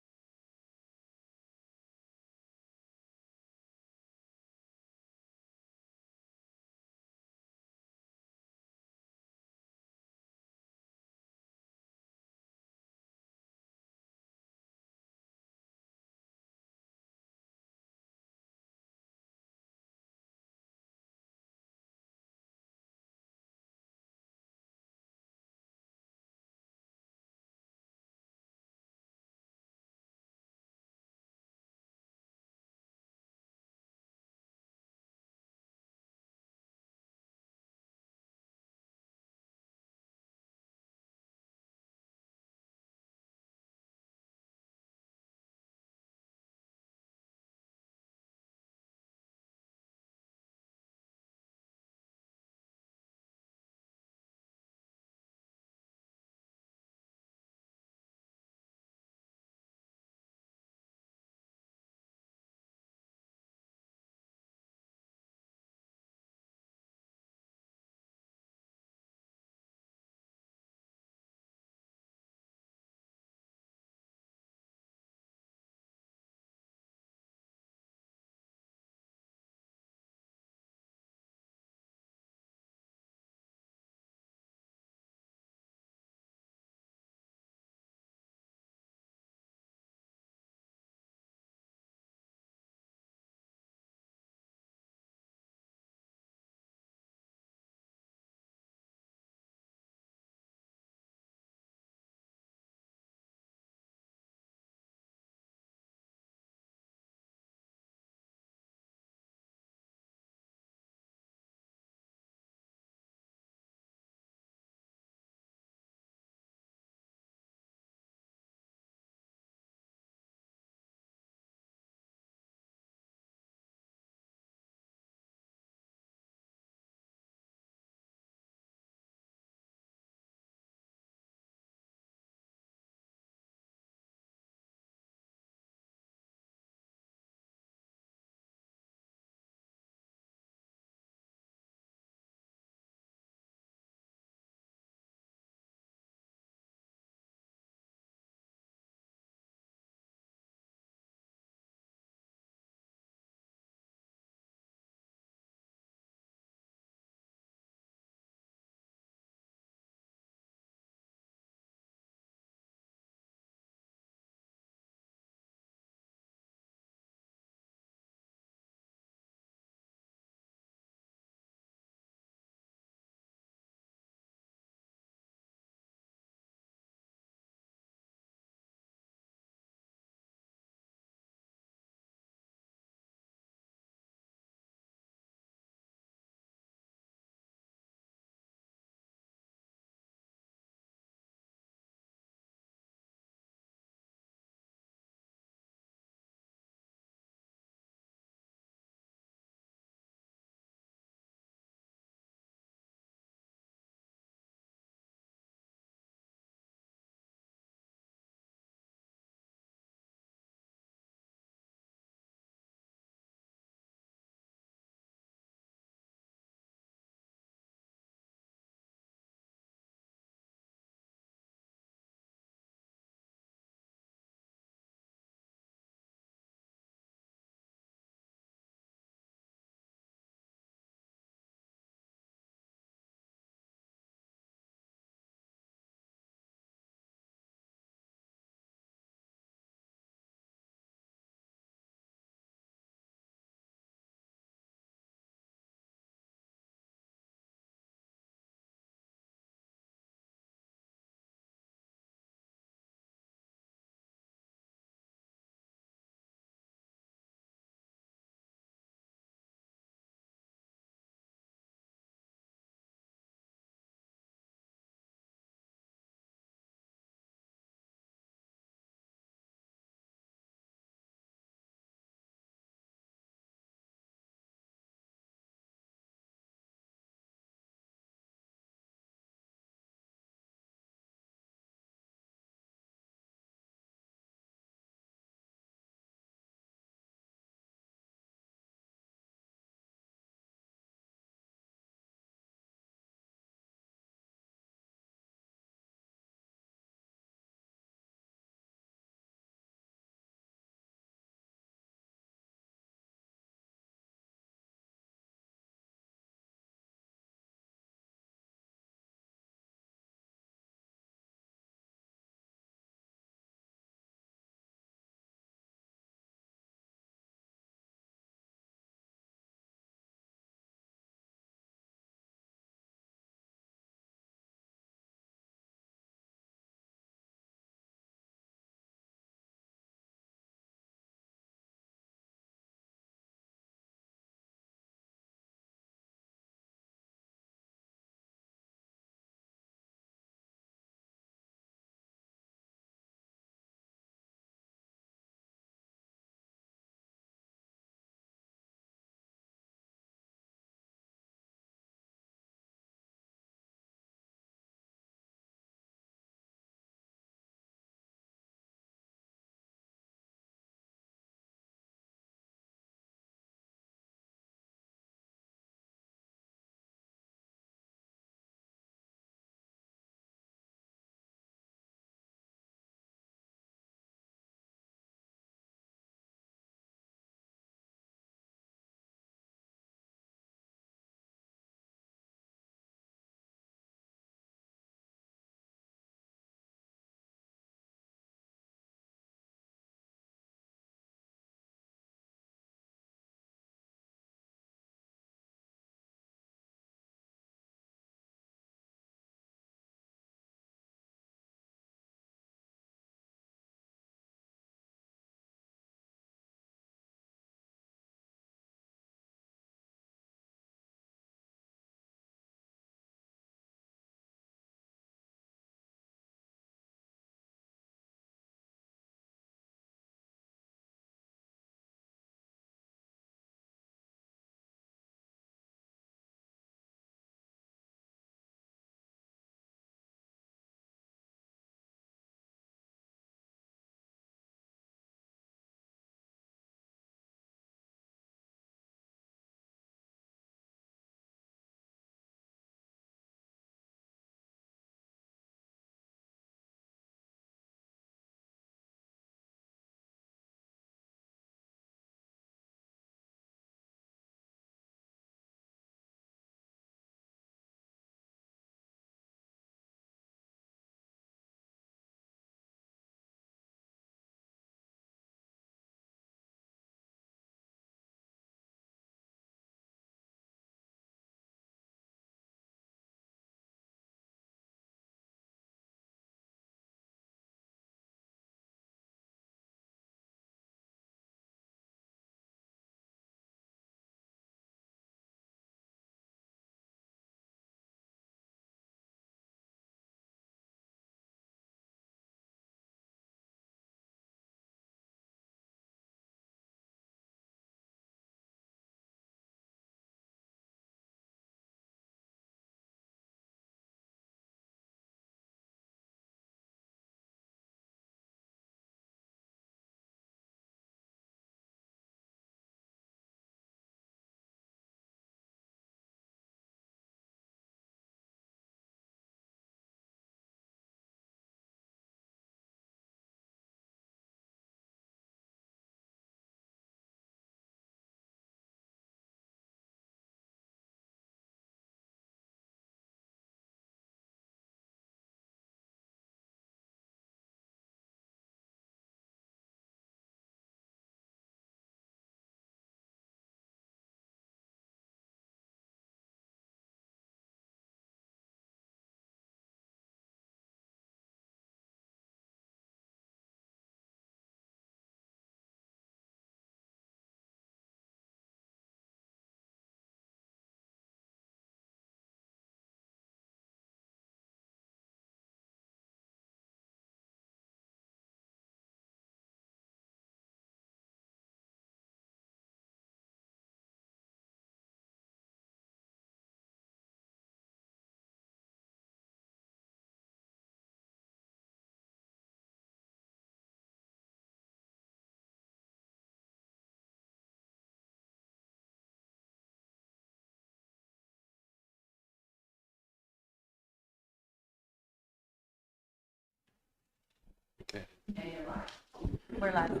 We're live.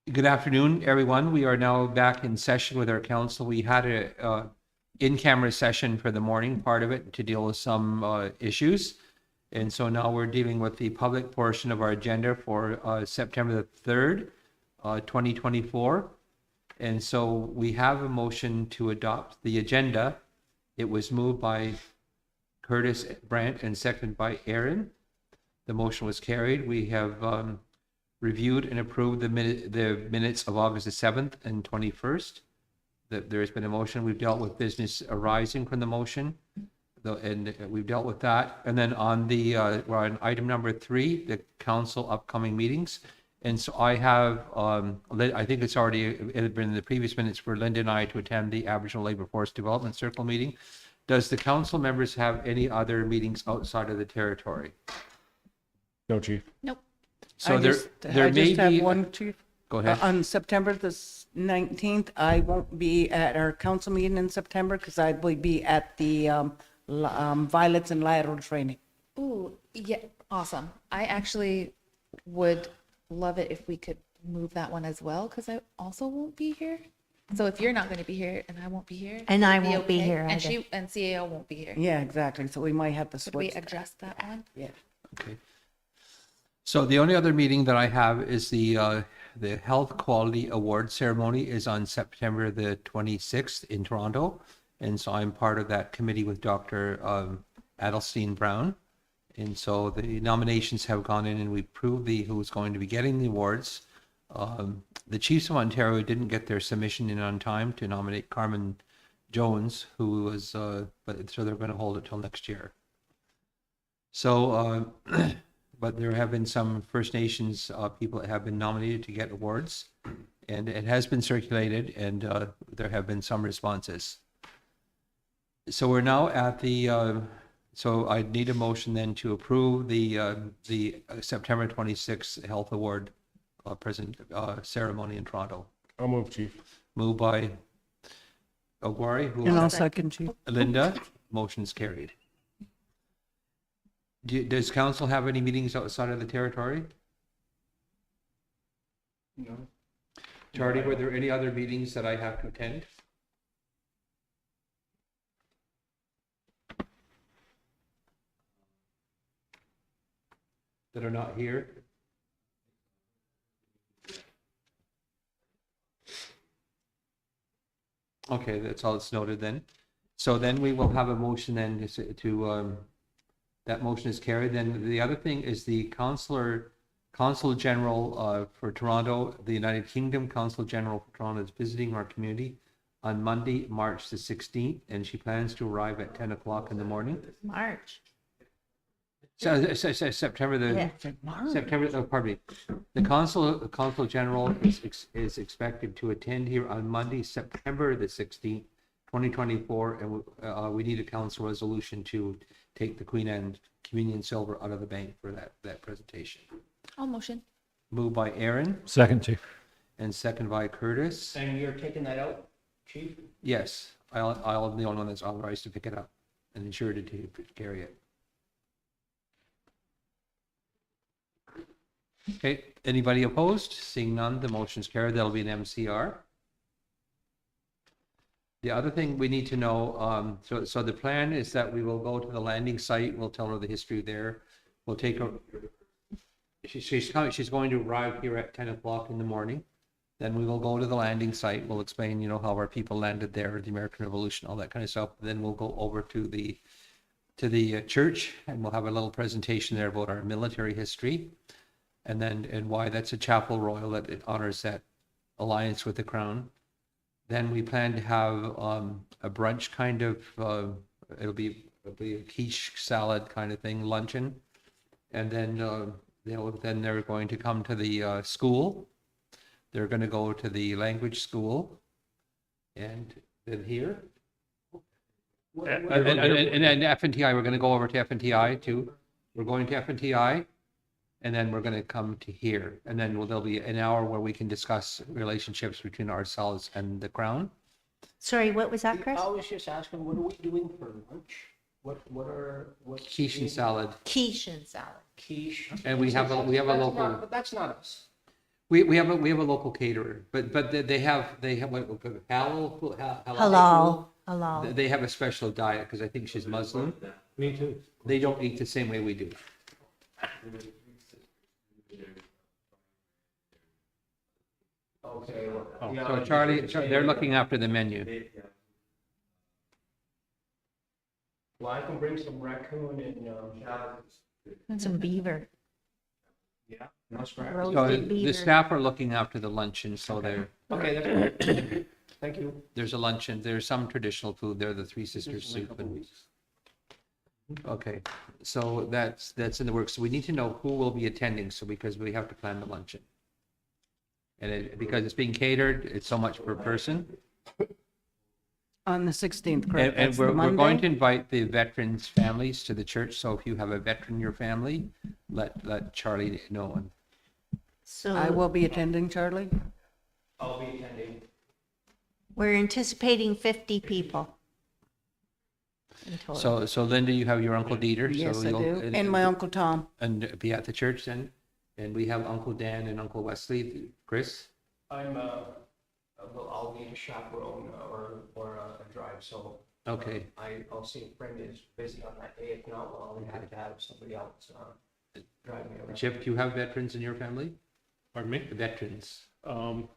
Good afternoon, everyone. We are now back in session with our council. We had a in-camera session for the morning part of it to deal with some issues. And so now we're dealing with the public portion of our agenda for September the 3rd, 2024. And so we have a motion to adopt the agenda. It was moved by Curtis Brandt and seconded by Aaron. The motion was carried. We have reviewed and approved the minutes of August the 7th and 21st. There has been a motion. We've dealt with business arising from the motion, and we've dealt with that. And then on we're on item number 3, the council upcoming meetings. And so I have, I think it had been in the previous minutes for Linda and I to attend the Aboriginal Labor Force Development Circle meeting. Does the council members have any other meetings outside of the territory? No, Chief. Nope. So I there may just have be. one, Chief. Go ahead. On September the 19th, I won't be at our council meeting in September because I will be at the violence and lateral training. Ooh, yeah, awesome. I actually would love it if we could move that one as well, because I also won't be here. So if you're not going to be here and I won't be here. And I it'd won't be okay. here And either. and CAO won't be here. Yeah, exactly. So we might have to Could we switch. adjust that one? Yeah. Okay. So the only other meeting that I have is the Health Quality Award ceremony is on September the 26th in Toronto. And so I'm part of that committee with Dr. Adelstein Brown. And so the nominations have gone in and we proved who's going to be getting the awards. The Chiefs of Ontario didn't get their submission in on time to nominate Carmen Jones, who was, so they're going to hold it till next year. So, but there have been some First Nations people that have been nominated to get awards, and it has been circulated, and there have been some responses. So we're now at the, so I need a motion then to approve the September 26th Health Award ceremony in Toronto. I'll move, Chief. Moved by Ogwari, who And I'll second, Chief. Linda, motion's carried. Does council have any meetings outside of the territory? No. Charlie, were there any other meetings that I have to attend? That are not here? Okay, that's all it's noted then. So then we will have a motion then that motion is carried. Then the other thing is the Consul General for Toronto, the United Kingdom Consul General for Toronto is visiting our community on Monday, March the 16th, and she plans to arrive at 10 o'clock in the morning. March. So, September the Yeah. September. Oh, pardon me. The Consul General is expected to attend here on Monday, September the 16th, 2024, and we need a council resolution to take the Queen Anne Communion Silver out of the bank for that presentation. I'll motion. Moved by Aaron Second, Chief. and second by Curtis. And you're taking that out, Chief? Yes, I'll be the only one that's authorized to pick it up and insured to carry it. Okay, anybody opposed? Seeing none, the motion's carried. That'll be an MCR. The other thing we need to know, so the plan is that we will go to the landing site. We'll tell her the history there. We'll take her. She's going to arrive here at 10 o'clock in the morning. Then we will go to the landing site. We'll explain, how our people landed there, the American Revolution, all that kind of stuff. Then we'll go over to the church, and we'll have a little presentation there about our military history, and why that's a chapel royal, that it honors that alliance with the crown. Then we plan to have a brunch kind of, it'll be a quiche salad kind of thing, luncheon. And then then they're going to come to the school. They're going to go to the language school. And then here. And FNTI, we're going to go over to FNTI too. We're going to FNTI. And then we're going to come to here. And then there'll be an hour where we can discuss relationships between ourselves and the Crown. Sorry, what was that, Chris? I was just asking, what are we doing for lunch? What's? Quiche and salad. Quiche and salad. Quiche. And we have a That's local, not- But that's not us. we have a local caterer, but they have what, halal, Halal. food. Halal. They have a special diet because I think she's Muslim. Me too. They don't eat the same way we do. Okay. Oh, yeah, So Charlie, they're looking after the menu. Well, I can bring some raccoon and, Some beaver. yeah, muskrat. Roasted So the beaver. staff are looking after the luncheon, so Okay, that's good. Thank you. there's a luncheon, there's some traditional food there, the Three Sisters soup. Okay, so that's in the works. So we need to know who will be attending, so because we have to plan the luncheon. And because it's being catered, it's so much per person. On the 16th, And, correct? and That's the we're going Monday? to invite the veterans' families to the church, so if you have a veteran in your family, let Charlie know. And So I will be attending, Charlie. I'll be attending. we're anticipating 50 people in total. so Linda, you have your Uncle Dieter. Yes, so I you'll- do. And my Uncle Tom. And be at the church then. And we have Uncle Dan and Uncle Wesley. Chris? Well, I'll need a chaperone or a drive, so. Okay. I'll see if Brenda is busy on that day. If not, well, I'll have to have somebody else, drive me around. Chip, do you have veterans in your family? Pardon me? Veterans. Um,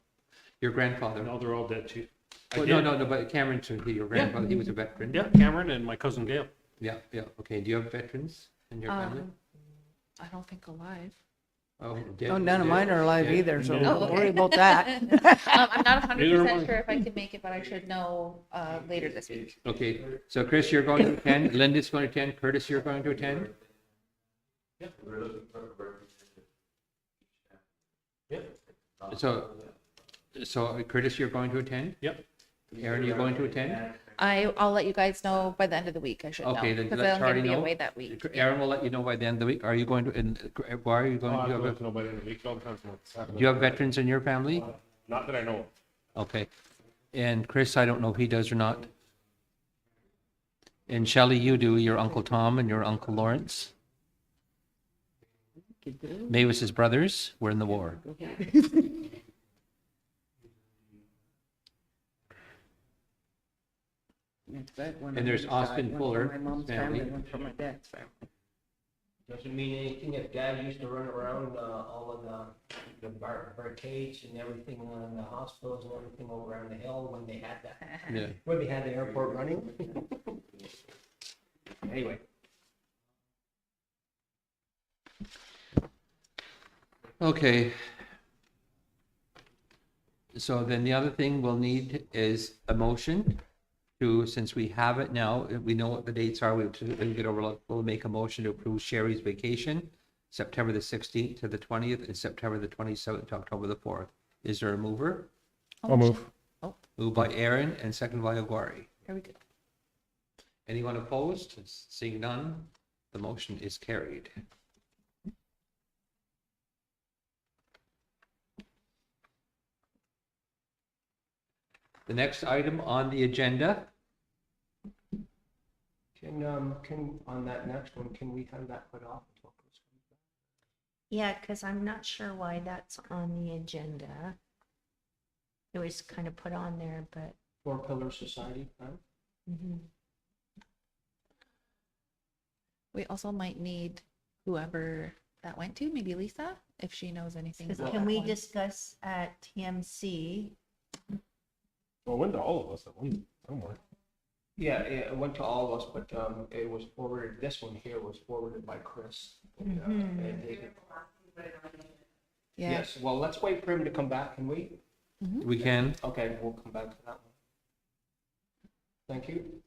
Your grandfather? no, they're all dead, chief. I Well, did. no, but Cameron, so your grandfather, he was a veteran? Yeah, Cameron and my cousin Gail. Yeah, okay. Do you have veterans in your family? I don't think alive. Oh, Oh, none of mine are alive either, so Yeah. don't Oh, okay. worry about that. I'm not Neither am 100% I. sure if I can make it, but I should know later this week. Okay, so Chris, you're going to attend, Linda's going to attend, Curtis, you're going to attend? So Curtis, you're going to attend? Yep. Aaron, you're going to attend? I'll let you guys know by the end of the week. I should know Okay, then because let I'm Charlie going to be know. away that week. Aaron will let you know by the end of the week. Are you going to, and why are you going Oh, to, I have don't a- know if nobody in the week, all depends on what's happening. do you have veterans in your family? Not that I know of. Okay. And Chris, I don't know if he does or not. And Shelley, you do, your Uncle Tom and your Uncle Lawrence. Mavis's brothers were in the war. It's back when And I there's was Austin died, Fuller, one from my mom's family. family, one from my dad's family. Doesn't mean anything if Dad used to run around, all of the barricades and everything in the hospitals and everything over on the hill when they had that, Yeah. when they had the airport running. Anyway. Okay. So then the other thing we'll need is a motion to, since we have it now, we know what the dates are, we'll get over, we'll make a motion to approve Sherry's vacation, September the 16th to the 20th, and September the 27th to October the 4th. Is there a mover? I'll move. Moved by Aaron and second by Aguirre. Here we go. Anyone opposed? Seeing none, the motion is carried. The next item on the agenda, On that next one, can we have that put off until Chris comes back? Yeah, because I'm not sure why that's on the agenda. It was kind of put on there, but Four Pillar Society, huh? mhm. We also might need whoever that went to, maybe Lisa, if she knows anything. 'Cause about can that we one. discuss at TMC? Well, when to all of us at one somewhere. Yeah, it went to all of us, but it was forwarded, this one here was forwarded by Chris. And Yeah. Yes, well, let's wait for him to come back, can we? we can. Okay, we'll come back to that one. Thank you.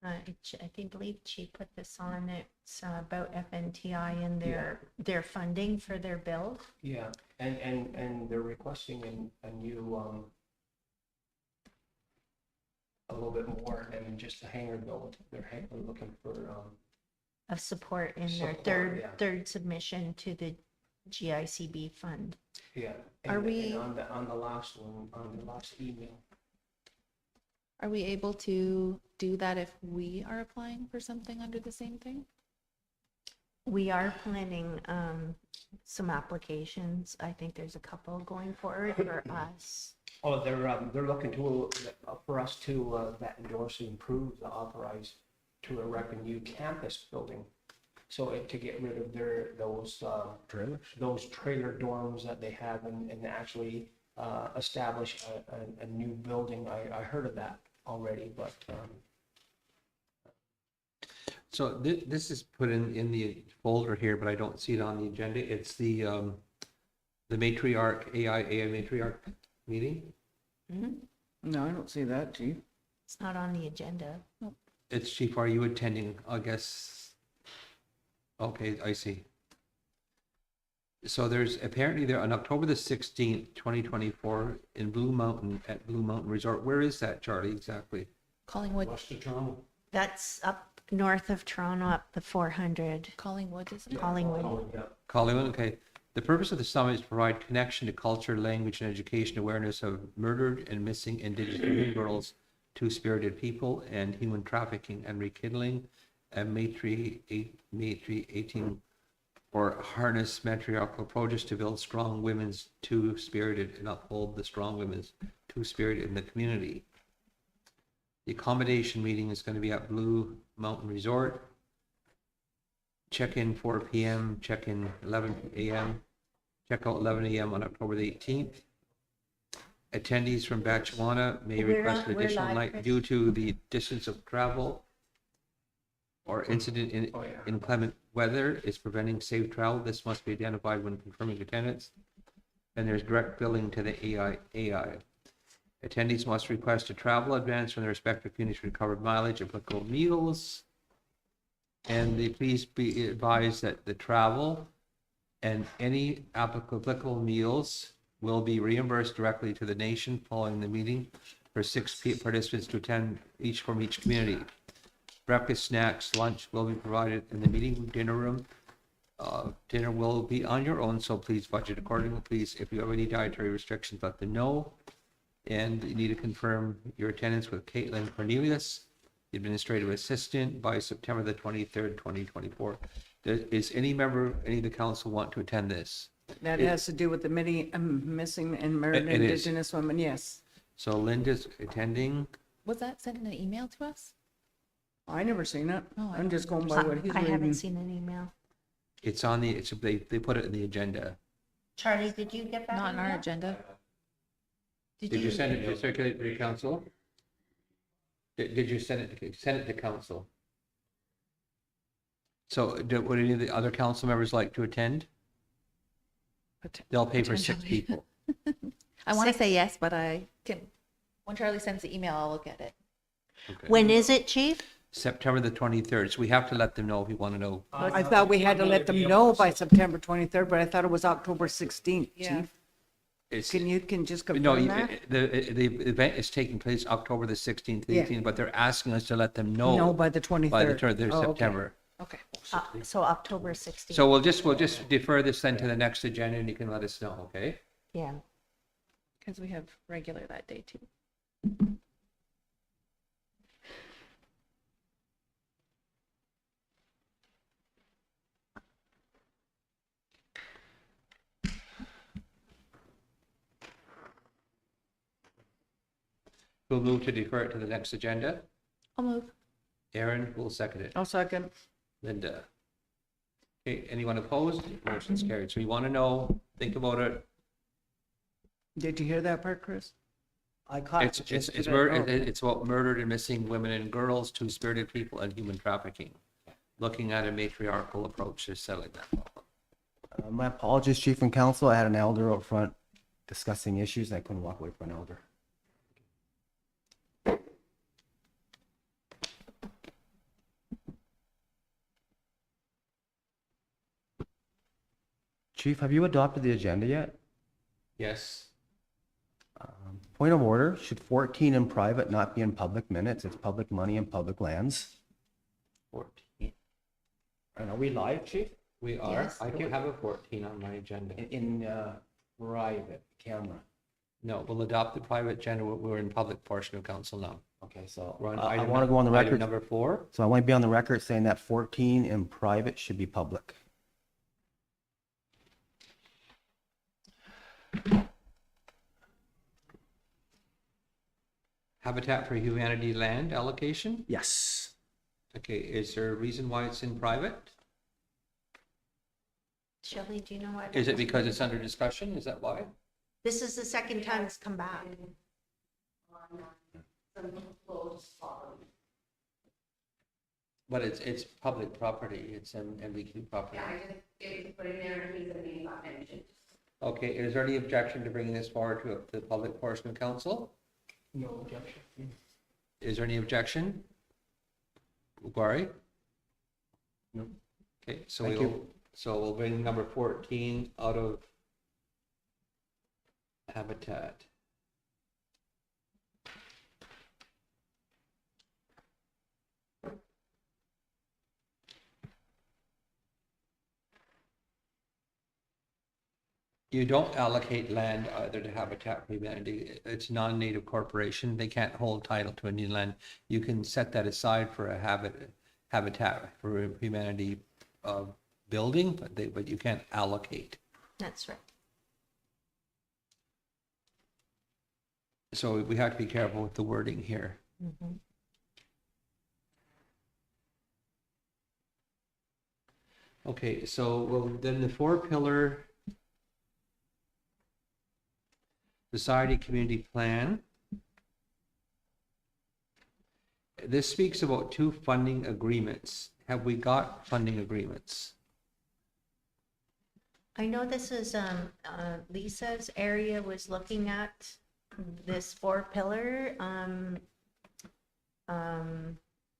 I think, believe she put this on, it's about FNTI and their funding for their build. Yeah, and they're requesting a new, a little bit more than just a hangar build. They're looking for, Of support in their Support, yeah. third submission to the GICB fund. yeah. Are And we- on the last one, on the last email, Are we able to do that if we are applying for something under the same thing? We are planning some applications. I think there's a couple going forward for us. oh, they're looking to, for us to, that endorse and approve the authorize to erect a new campus building. So to get rid of Trailers? those trailer dorms that they have and actually establish a new building. I heard of that already, but So this is put in the folder here, but I don't see it on the agenda. It's the matriarch, AI matriarch meeting. No, I don't see that, chief. It's not on the agenda. It's Chief, are you attending? I guess. Okay, I see. So there's apparently there on October the 16th, 2024 in Blue Mountain at Blue Mountain Resort. Where is that, Charlie, exactly? Collingwood, That's up north of Toronto, up the 400, Collingwood, isn't it? Collingwood. yeah. Collingwood, okay. The purpose of the summit is to provide connection to culture, language, and education awareness of murdered and missing Indigenous women, girls, two-spirited people, and human trafficking, and rekindling a Matri 18 or harness matriarchal approaches to build strong women's two-spirited and uphold the strong women's two-spirited in the community. The accommodation meeting is going to be at Blue Mountain Resort. Check-in 4 p.m., check-in 11 a.m., check-out 11 a.m. on October the 18th. Attendees from Batchewana may We're request on- an we're additional live, night Chris. due to the distance of travel or incident in Oh, yeah. inclement weather is preventing safe travel. This must be identified when confirming attendance. And there's direct billing to the AI. Attendees must request a travel advance from their respective communities for covered mileage, applicable meals. And please be advised that the travel and any applicable meals will be reimbursed directly to the nation following the meeting for 6 participants to attend each from each community. Breakfast, snacks, lunch will be provided in the meeting dinner room. Dinner will be on your own, so please budget accordingly. Please, if you have any dietary restrictions, let them know. And you need to confirm your attendance with Caitlin Cornelius, the administrative assistant, by September the 23rd, 2024. Is any member, any of the council want to attend this? That has to do with the missing and murdered It is. Indigenous women, yes. So Linda's attending. Was that sent in an email to us? I never seen it. Oh, I I'm just going by I what he's I haven't reading. seen an email. It's on the, they put it in the agenda. Charlie, did you get that? Not on our email? agenda. Did you send it to circulate to the council? Did you send it to council? So would any of the other council members like to attend? They'll pay for 6 Potentially. people. I want to say yes, but I can, when Charlie sends the email, I'll look at it. Okay. When is it, chief? September the 23rd. So we have to let them know if you want to know. I thought we had to let them know by September 23rd, but I thought it was October 16th, Yeah. chief. It's, Can just no, confirm that? the event is taking place October the 16th, Yeah. 18th, but they're asking us to let them No, know by the 23rd. by the turn of Oh, okay. September. Okay. So October 16th. So we'll just defer this then to the next agenda and you can let us know, okay? Yeah. Because we have regular that day too. We'll move to defer it to the next agenda. I'll move. Aaron will second it. I'll second. Linda. Okay, anyone opposed? Motion's carried. So you want to know, think about it. Did you hear that part, Chris? I caught. It's the gist of it. it's about murdered and missing women and girls, two-spirited people, and human trafficking. Looking at a matriarchal approach to settling that problem. My apologies, Chief and Council. I had an elder out front discussing issues. I couldn't walk away from an elder. Chief, have you adopted the agenda yet? Yes. Point of order, should 14 in private not be in public minutes? It's public money and public lands. 14. And are we live, Chief? We are. Yes. I do have a 14 on my agenda. In private camera. No, we'll adopt the private agenda. We're in public portion of council now. Okay, so We're on I item want to go on the item record. number 4. So I want to be on the record saying that 14 in private should be public. Habitat for Humanity land allocation. Yes. Okay, is there a reason why it's in private? Shelley, do you know why? Is it because it's under discussion? Is that why? This is the second time it's come back. But it's public property. It's an MVQ property. Yeah, I just, it was put in there, and the name got mentioned. Okay, is there any objection to bringing this forward to the public portion of council? No objection. Is there any objection? Uguari? No. Okay, so Thank we'll bring number 14 out of habitat. You don't allocate land either to Habitat for Humanity. It's non-native corporation. They can't hold title to Indian land. You can set that aside for a Habitat for Humanity building, but you can't allocate. That's right. So we have to be careful with the wording here. Mhm. Okay, so well, then the 4-pillar society community plan. This speaks about 2 funding agreements. Have we got funding agreements? I know this is, Lisa's area was looking at this 4-pillar,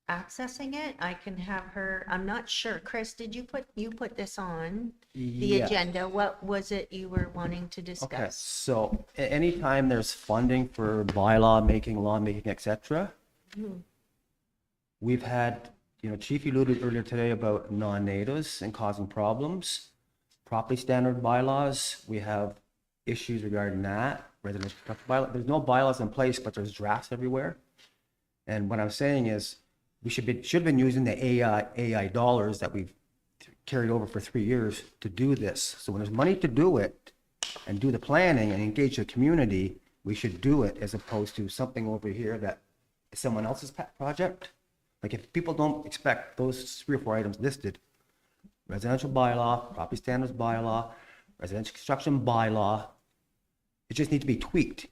accessing it. I can have her, I'm not sure. Chris, did you put this on the Yeah. agenda? What was it you were wanting to Okay, discuss? so anytime there's funding for bylaw making, law making, etc., we've had, Chief alluded earlier today about non-natives and causing problems. Property standard bylaws, we have issues regarding that. Residential construction bylaw, there's no bylaws in place, but there's drafts everywhere. And what I'm saying is, we should have been using the AI dollars that we've carried over for 3 years to do this. So when there's money to do it and do the planning and engage the community, we should do it as opposed to something over here that is someone else's pet project. Like if people don't expect those 3 or 4 items listed, residential bylaw, property standards bylaw, residential construction bylaw, it just needs to be tweaked,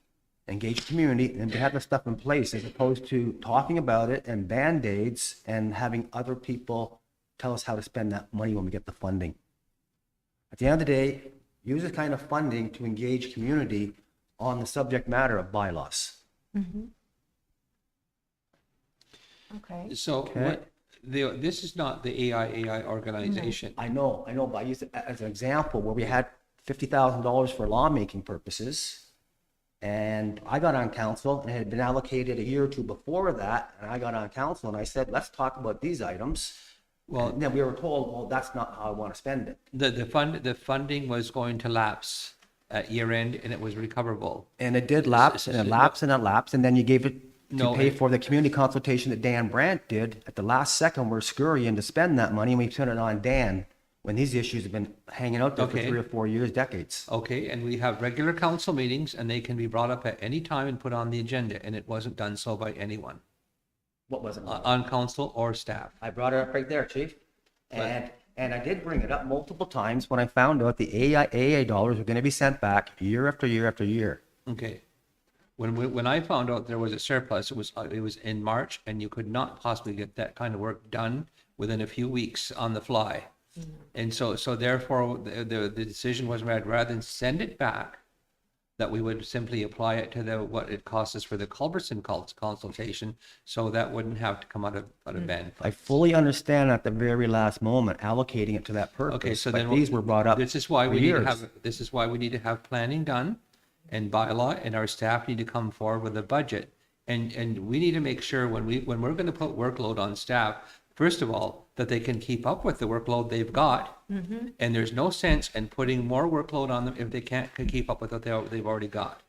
engage community, and to have the stuff in place as opposed to talking about it and Band-Aids and having other people tell us how to spend that money when we get the funding. At the end of the day, use this kind of funding to engage community on the subject matter of bylaws. Okay. So what, this is not the AI organization. I know, but I use it as an example where we had $50,000 for lawmaking purposes. And I got on council and it had been allocated a year or 2 before that. And I got on council and I said, let's talk about these items. Well, And then we were told, well, that's not how I want to spend it. the funding was going to lapse at year end and it was recoverable. And it did lapse and it lapsed and it lapsed. And then you gave it to No, pay it- for the community consultation that Dan Brandt did. At the last second, we're scurrying to spend that money and we put it on Dan when these issues have been hanging out there for Okay. 3 or 4 years, decades. Okay, and we have regular council meetings and they can be brought up at any time and put on the agenda, and it wasn't done so by anyone, What was it? on council or staff. I brought it up right there, chief. And I did bring it up multiple times when I found out the AA dollars were going to be sent back year after year after year. Okay. When I found out there was a surplus, it was in March, and you could not possibly get that kind of work done within a few weeks on the fly. And so therefore, the decision was made, rather than send it back, that we would simply apply it to what it costs us for the Culberson consultation, so that wouldn't have to come out of band I funds. fully understand at the very last moment allocating it to that Okay, purpose, so but then these were brought up this is why for we need to years. have, this is why we need to have planning done and bylaw, and our staff need to come forward with a budget. And we need to make sure when we're going to put workload on staff, first of all, that they can keep up with the workload they've got. And there's no sense in putting more workload on them if they can keep up with what they've already got.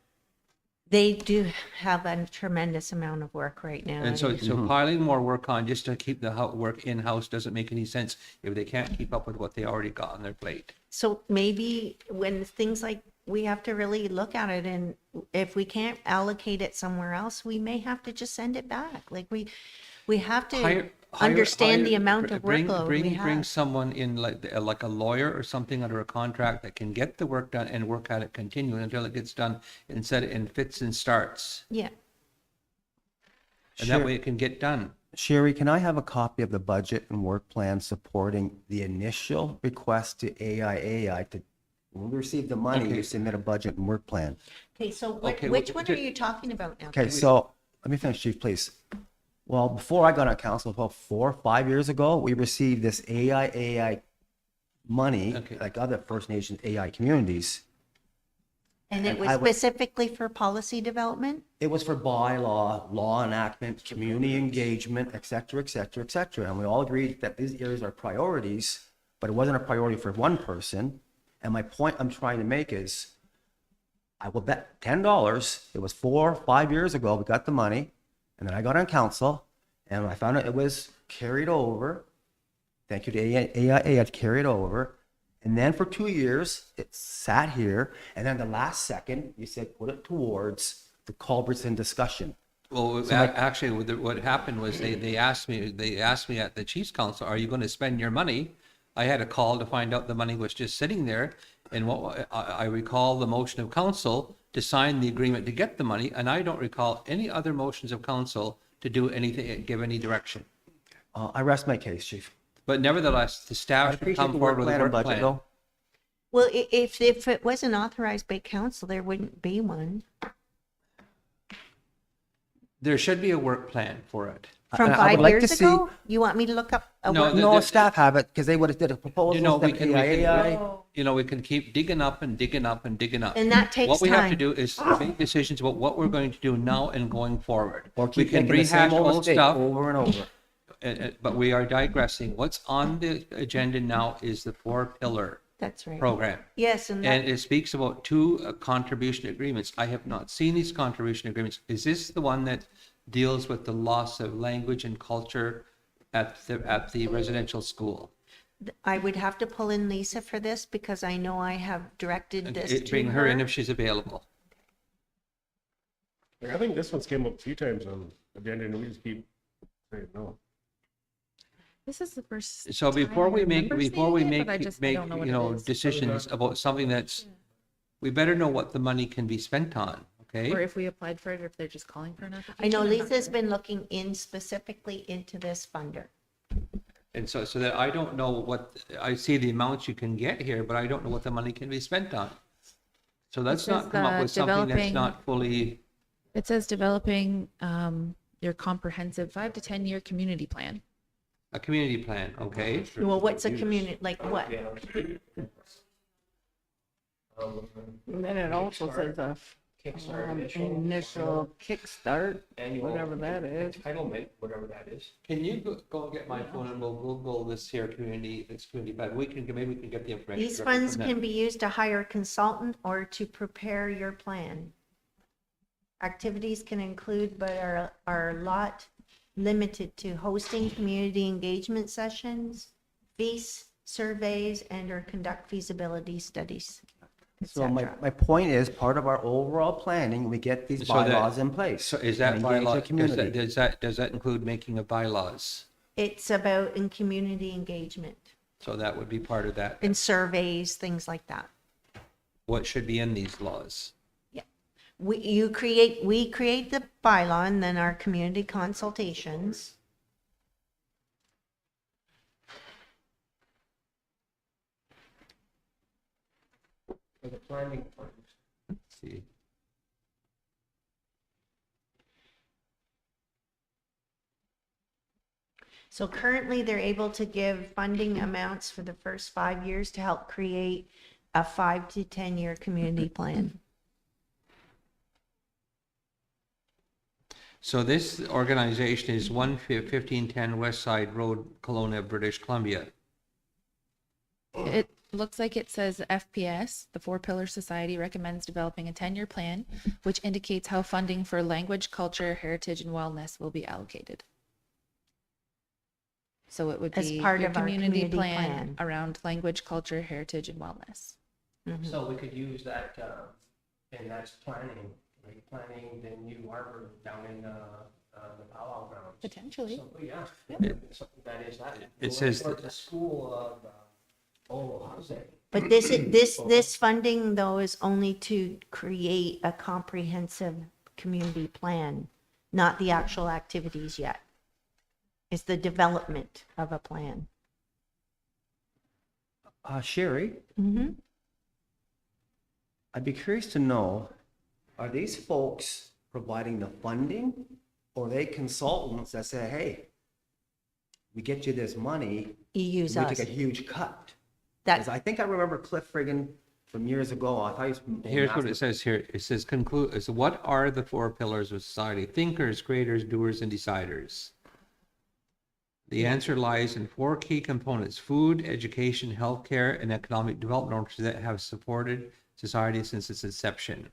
They do have a tremendous amount of work right now. And so piling more work on just to keep the work in-house doesn't make any sense if they can't keep up with what they already got on their plate. So maybe when things like, we have to really look at it, and if we can't allocate it somewhere else, we may have to just send it back. Like we have to understand the amount of workload we Bring have. someone in like a lawyer or something under a contract that can get the work done and work at it continually until it gets done and set it in fits and starts. Yeah. And that Sure. way it can get done. Sherry, can I have a copy of the budget and work plan supporting the initial request to AIAI to, when we receive the money, Okay. you submit a budget and work plan? Okay, so Okay, which well, one are you talking about now? Okay, so let me finish, Chief, please. Well, before I got on council, about 4 or 5 years ago, we received this AIAI money, Okay. like other First Nations AI communities. And it and was I would- specifically for policy development? It was for bylaw, law enactment, community engagement, et cetera, et cetera, et cetera. And we all agreed that these areas are priorities, but it wasn't a priority for one person. And my point I'm trying to make is, I will bet $10, it was 4 or 5 years ago, we got the money, and then I got on council, and I found out it was carried over. Thank you to AIA, it carried over. And then for 2 years, it sat here, and then the last second, you said, put it towards the Culbertson discussion. Well, actually, what happened was they asked me at the Chiefs Council, are you going to spend your money? I had a call to find out the money was just sitting there. And what I recall the motion of council to sign the agreement to get the money, and I don't recall any other motions of council to do anything, give any direction. I rest my case, Chief. But nevertheless, the I staff should appreciate come the forward work with a plan and work budget, plan. though. Well, if it wasn't authorized by council, there wouldn't be one. There should be a work plan for it. From I would 5 like to years see- ago? You want me to look up? a No, work- the- No, staff have it, because they would have did a proposal, You know, we then can, AIAI. we can keep digging up and digging up and digging up. And that takes What we have to time. do is make decisions about what we're going to do now and going forward. Or We keep can making the same rehash old old mistake stuff, over and over. but we are digressing. What's on the agenda now is the 4-pillar That's right. program. Yes, and And that, it speaks about 2 contribution agreements. I have not seen these contribution agreements. Is this the one that deals with the loss of language and culture at the residential school? I would have to pull in Lisa for this because I know I have directed this to Bring her in if she's available. Like, I think this one's came up a few times on agenda and we just keep saying no. This is the first. So before time I we make, remember seeing it, but I just- I don't know what it is. decisions about something that's, we better know what the money can be spent on, Or okay? if we applied for it, or if they're just calling for an application. I know I'm not Lisa's sure. been looking in specifically into this funder. And so that I don't know what, I see the amounts you can get here, but I don't know what the money can be spent on. So let's says, not come up with something that's developing- not fully, It says developing your comprehensive 5 to 10 year community plan. a community plan, okay? Well, what's a community, like what? And then it also says a Kickstarter initial kickstart, annual whatever that is. entitlement, whatever that is. Can you go and get my phone and we'll Google this here community, but maybe we can get the information. These directly funds from them. can be used to hire a consultant or to prepare your plan. Activities can include, but are not limited to hosting community engagement sessions, feasts, surveys, and or conduct feasibility studies, So my, etc. my point is, part of our overall planning, we get these So that- bylaws in place. So is that and engage the bylaw, community. does that include making of bylaws? It's about in community engagement So that would be part of that. and surveys, things like that. What should be in these laws? We create the bylaw and then our community consultations. For the planning fund. Let's see. So currently, they're able to give funding amounts for the first 5 years to help create a 5 to 10-year community plan. So this organization is 1510 West Side Road, Kelowna, British Columbia. It looks like it says FPS, the Four Pillar Society, recommends developing a 10-year plan, which indicates how funding for language, culture, heritage, and wellness will be allocated. So it would As be part your of our community community plan plan. around language, culture, heritage, and wellness. So we could use that, and that's planning, like planning the new harbor down in, the powwow grounds. Potentially. So, yeah, something that is that. It says- Or the school of, how's that? But this funding, though, is only to create a comprehensive community plan, not the actual activities yet. It's the development of a plan. Sherry, Mm-hmm. I'd be curious to know, are these folks providing the funding, or are they consultants that say, hey, we get you this money, You we use us. take a huge cut? Because That, I think I remember Cliff Friggin from years ago, I thought he was. Here's what it says here. It says conclude, is what are the four pillars of society? Thinkers, creators, doers, and deciders. The answer lies in four key components: food, education, healthcare, and economic development that have supported society since its inception.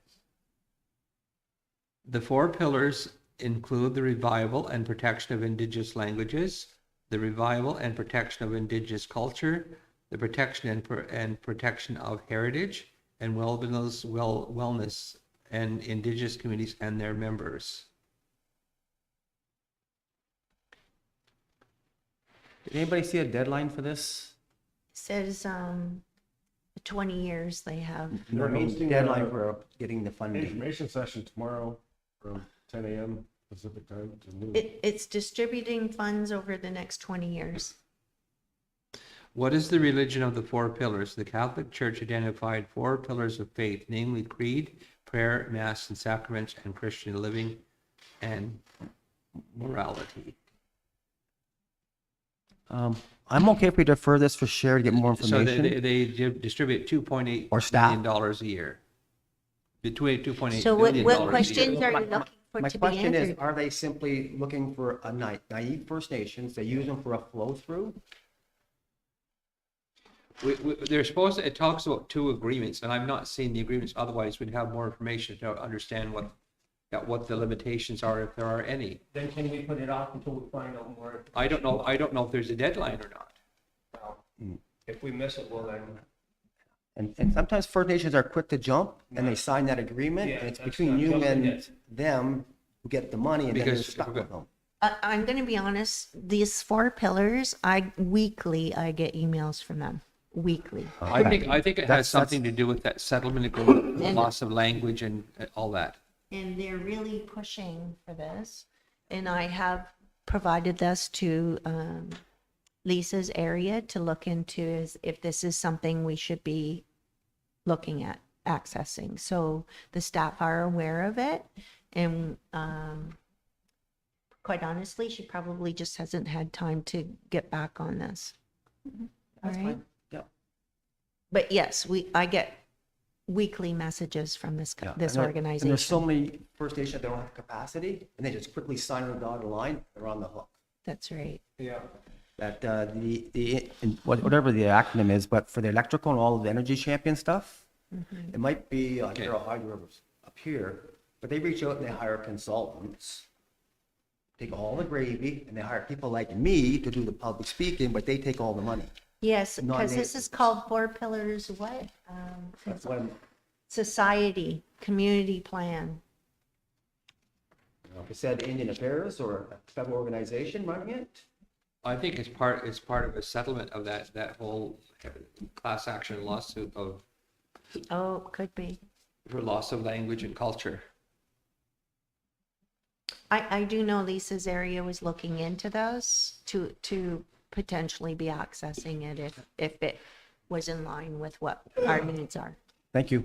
The four pillars include the revival and protection of indigenous languages, the revival and protection of indigenous culture, the protection and protection of heritage, and wellness and indigenous communities and their members. Did anybody see a deadline for this? says 20 years they have. They're I mean, hosting deadline a for getting the funding. information session tomorrow from 10 a.m. Pacific time to noon. It's distributing funds over the next 20 years. What is the religion of the four pillars? The Catholic Church identified four pillars of faith, namely creed, prayer, mass, and sacraments, and Christian living and morality. I'm okay if we defer this for Sherry to get more So information. they distribute $2.8 Or staff. million dollars a year. Between $2.8 So billion what dollars a questions year. are you looking for My to be question is, answered? are they simply looking for a naive First Nations? They use them for a flow through? They're supposed to, it talks about two agreements, and I'm not seeing the agreements, otherwise we'd have more information to understand what the limitations are, if there are any. Then can we put it off until we find out more? I don't know if there's a deadline or not. Well, if we miss it, well then, And sometimes First Nations are quick to jump and they sign that agreement, Yeah, and it's that's between not you something and that- them who get the money, and then they're Because stuck if with them. I'm going to be honest, these four pillars, weekly I get emails from them, weekly. I think it has That's- something to do with that settlement agreement, the loss of language and all that. And they're really pushing for this. And I have provided this to Lisa's area to look into if this is something we should be looking at accessing. So the staff are aware of it. And quite honestly, she probably just hasn't had time to get back on this. That's All right. fine. Yep. But yes, I get weekly messages from this Yeah. this And there- organization. And there's so many First Nations that don't have capacity, and they just quickly sign on the dotted line, they're on the hook. That's right. yeah. That whatever the acronym is, but for the electrical and all of the energy champion stuff, it might be here or Hydro Rivers up here, but they reach out and they hire consultants, take all the gravy, and they hire people like me to do the public speaking, but they take all the money. Yes, because this Non-native. is called Four Pillars, what? That's why Society, community plan. if it said Indian Affairs or a federal organization running it, I think it's part of a settlement of that whole class action lawsuit Oh, could be. for loss of language and culture. I do know Lisa's area was looking into those to potentially be accessing it if it was in line with what our needs are. thank you.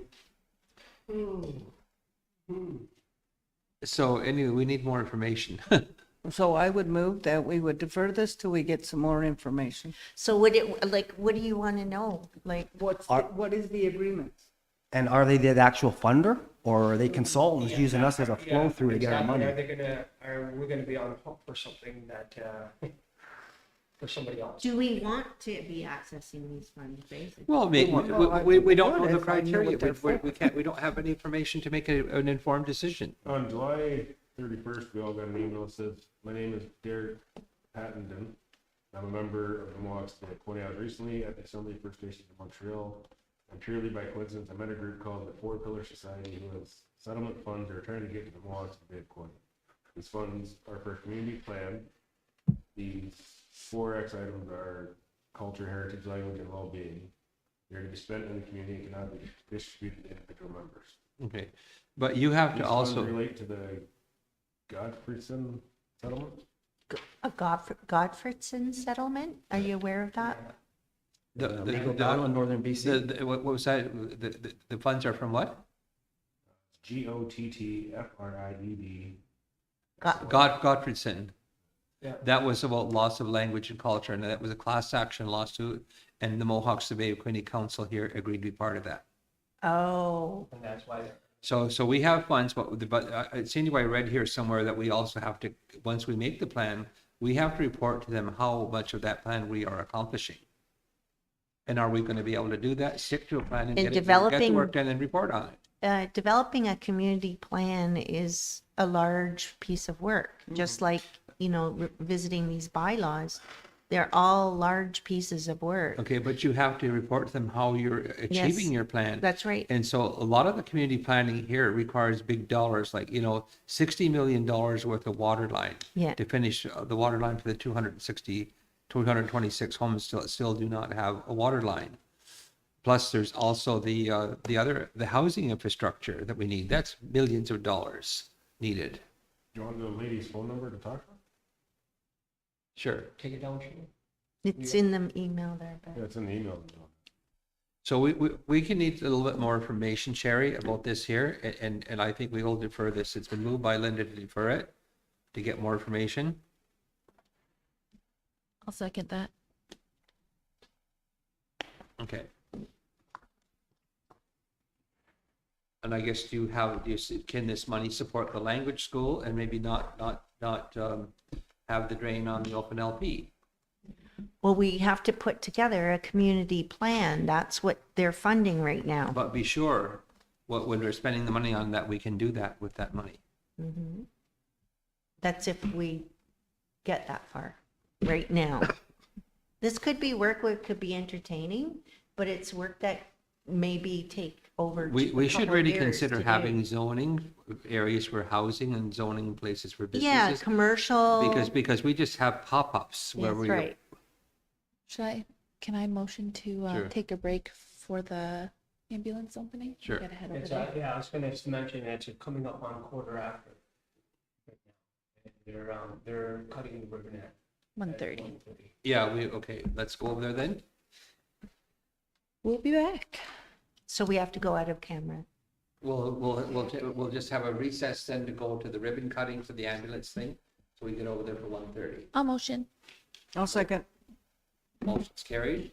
So anyway, we need more information. So I would move that we would defer this till we get some more information. So would it, like, what do you want to know? Like, What is the agreement? And are they the actual funder, or are they consultants using us as a flow through to get our Exactly. money? Are we gonna be on the hook for something that, for somebody else? do we want to be accessing these funds, basically? Well, maybe, Well, we don't know would the if I knew criteria. what they're We can't, we don't have any information to make an informed decision. On July 31st, we all got an email that says, "My name is Derek Pattenden. I'm a member of the Mohawk State Equity. I was recently at the Assembly First Nation in Montreal. And purely by coincidence, I met a group called the Four Pillar Society who has settlement funds they're trying to get to the Mohawks to Bay Equity. These funds are for community plan. These 4X items are culture, heritage, language, and well-being. They're to be spent in the community and cannot be distributed to individual members. Okay, but you have These to funds also, relate to the Godfreyson settlement. A Godfredson settlement? Are you aware of that? Legal battle in northern BC. what was that? The funds are from what? GOTTFRIED. Gottfredson. Yeah. That was about loss of language and culture, and that was a class action lawsuit, and the Mohawks Bay Quinte Council here agreed to be part of that. Oh, And that's why, So we have funds, but it seemed to be I read here somewhere that we also have to, once we make the plan, we have to report to them how much of that plan we are accomplishing. And are we going to be able to do that, stick to a plan and And get the developing- work done and report on it? developing a community plan is a large piece of work, just like, visiting these bylaws. They're all large pieces of work. Okay, but you have to report to them how you're achieving your plan. That's right. And so a lot of the community planning here requires big dollars, like, $60 million worth of water line. Yeah. To finish the water line for the 226 homes still do not have a water line. Plus, there's also the housing infrastructure that we need. That's millions of dollars needed. Do you want the lady's phone number to talk to? Sure. take it down, Shane. It's in the email there, Yeah, but it's in the email. So we can need a little bit more information, Sherry, about this here, and I think we will defer this. It's been moved by Linda to defer it, to get more information. I'll second that. Okay. And I guess can this money support the language school and maybe not have the drain on the open LP? well, we have to put together a community plan. That's what they're funding right now. But be sure, when we're spending the money on that, we can do that with that money. That's if we get that far right now. This could be work that could be entertaining, but it's work that maybe take over. We a should couple really years consider to do. having zoning areas for housing and zoning places for Yeah, businesses. commercial. Because we just have pop-ups where That's we. right. Can I motion to Sure. take a break for the ambulance opening? Sure. Gotta head over It's, there. yeah, I was gonna mention, it's coming up on quarter after. They're cutting the ribbon at 1:30. 1:30. Yeah, okay, let's go over there then. We'll be back. So we have to go out of camera. We'll just have a recess then to go to the ribbon cutting for the ambulance thing. So we get over there for 1:30. I'll motion. I'll second. Motion's carried.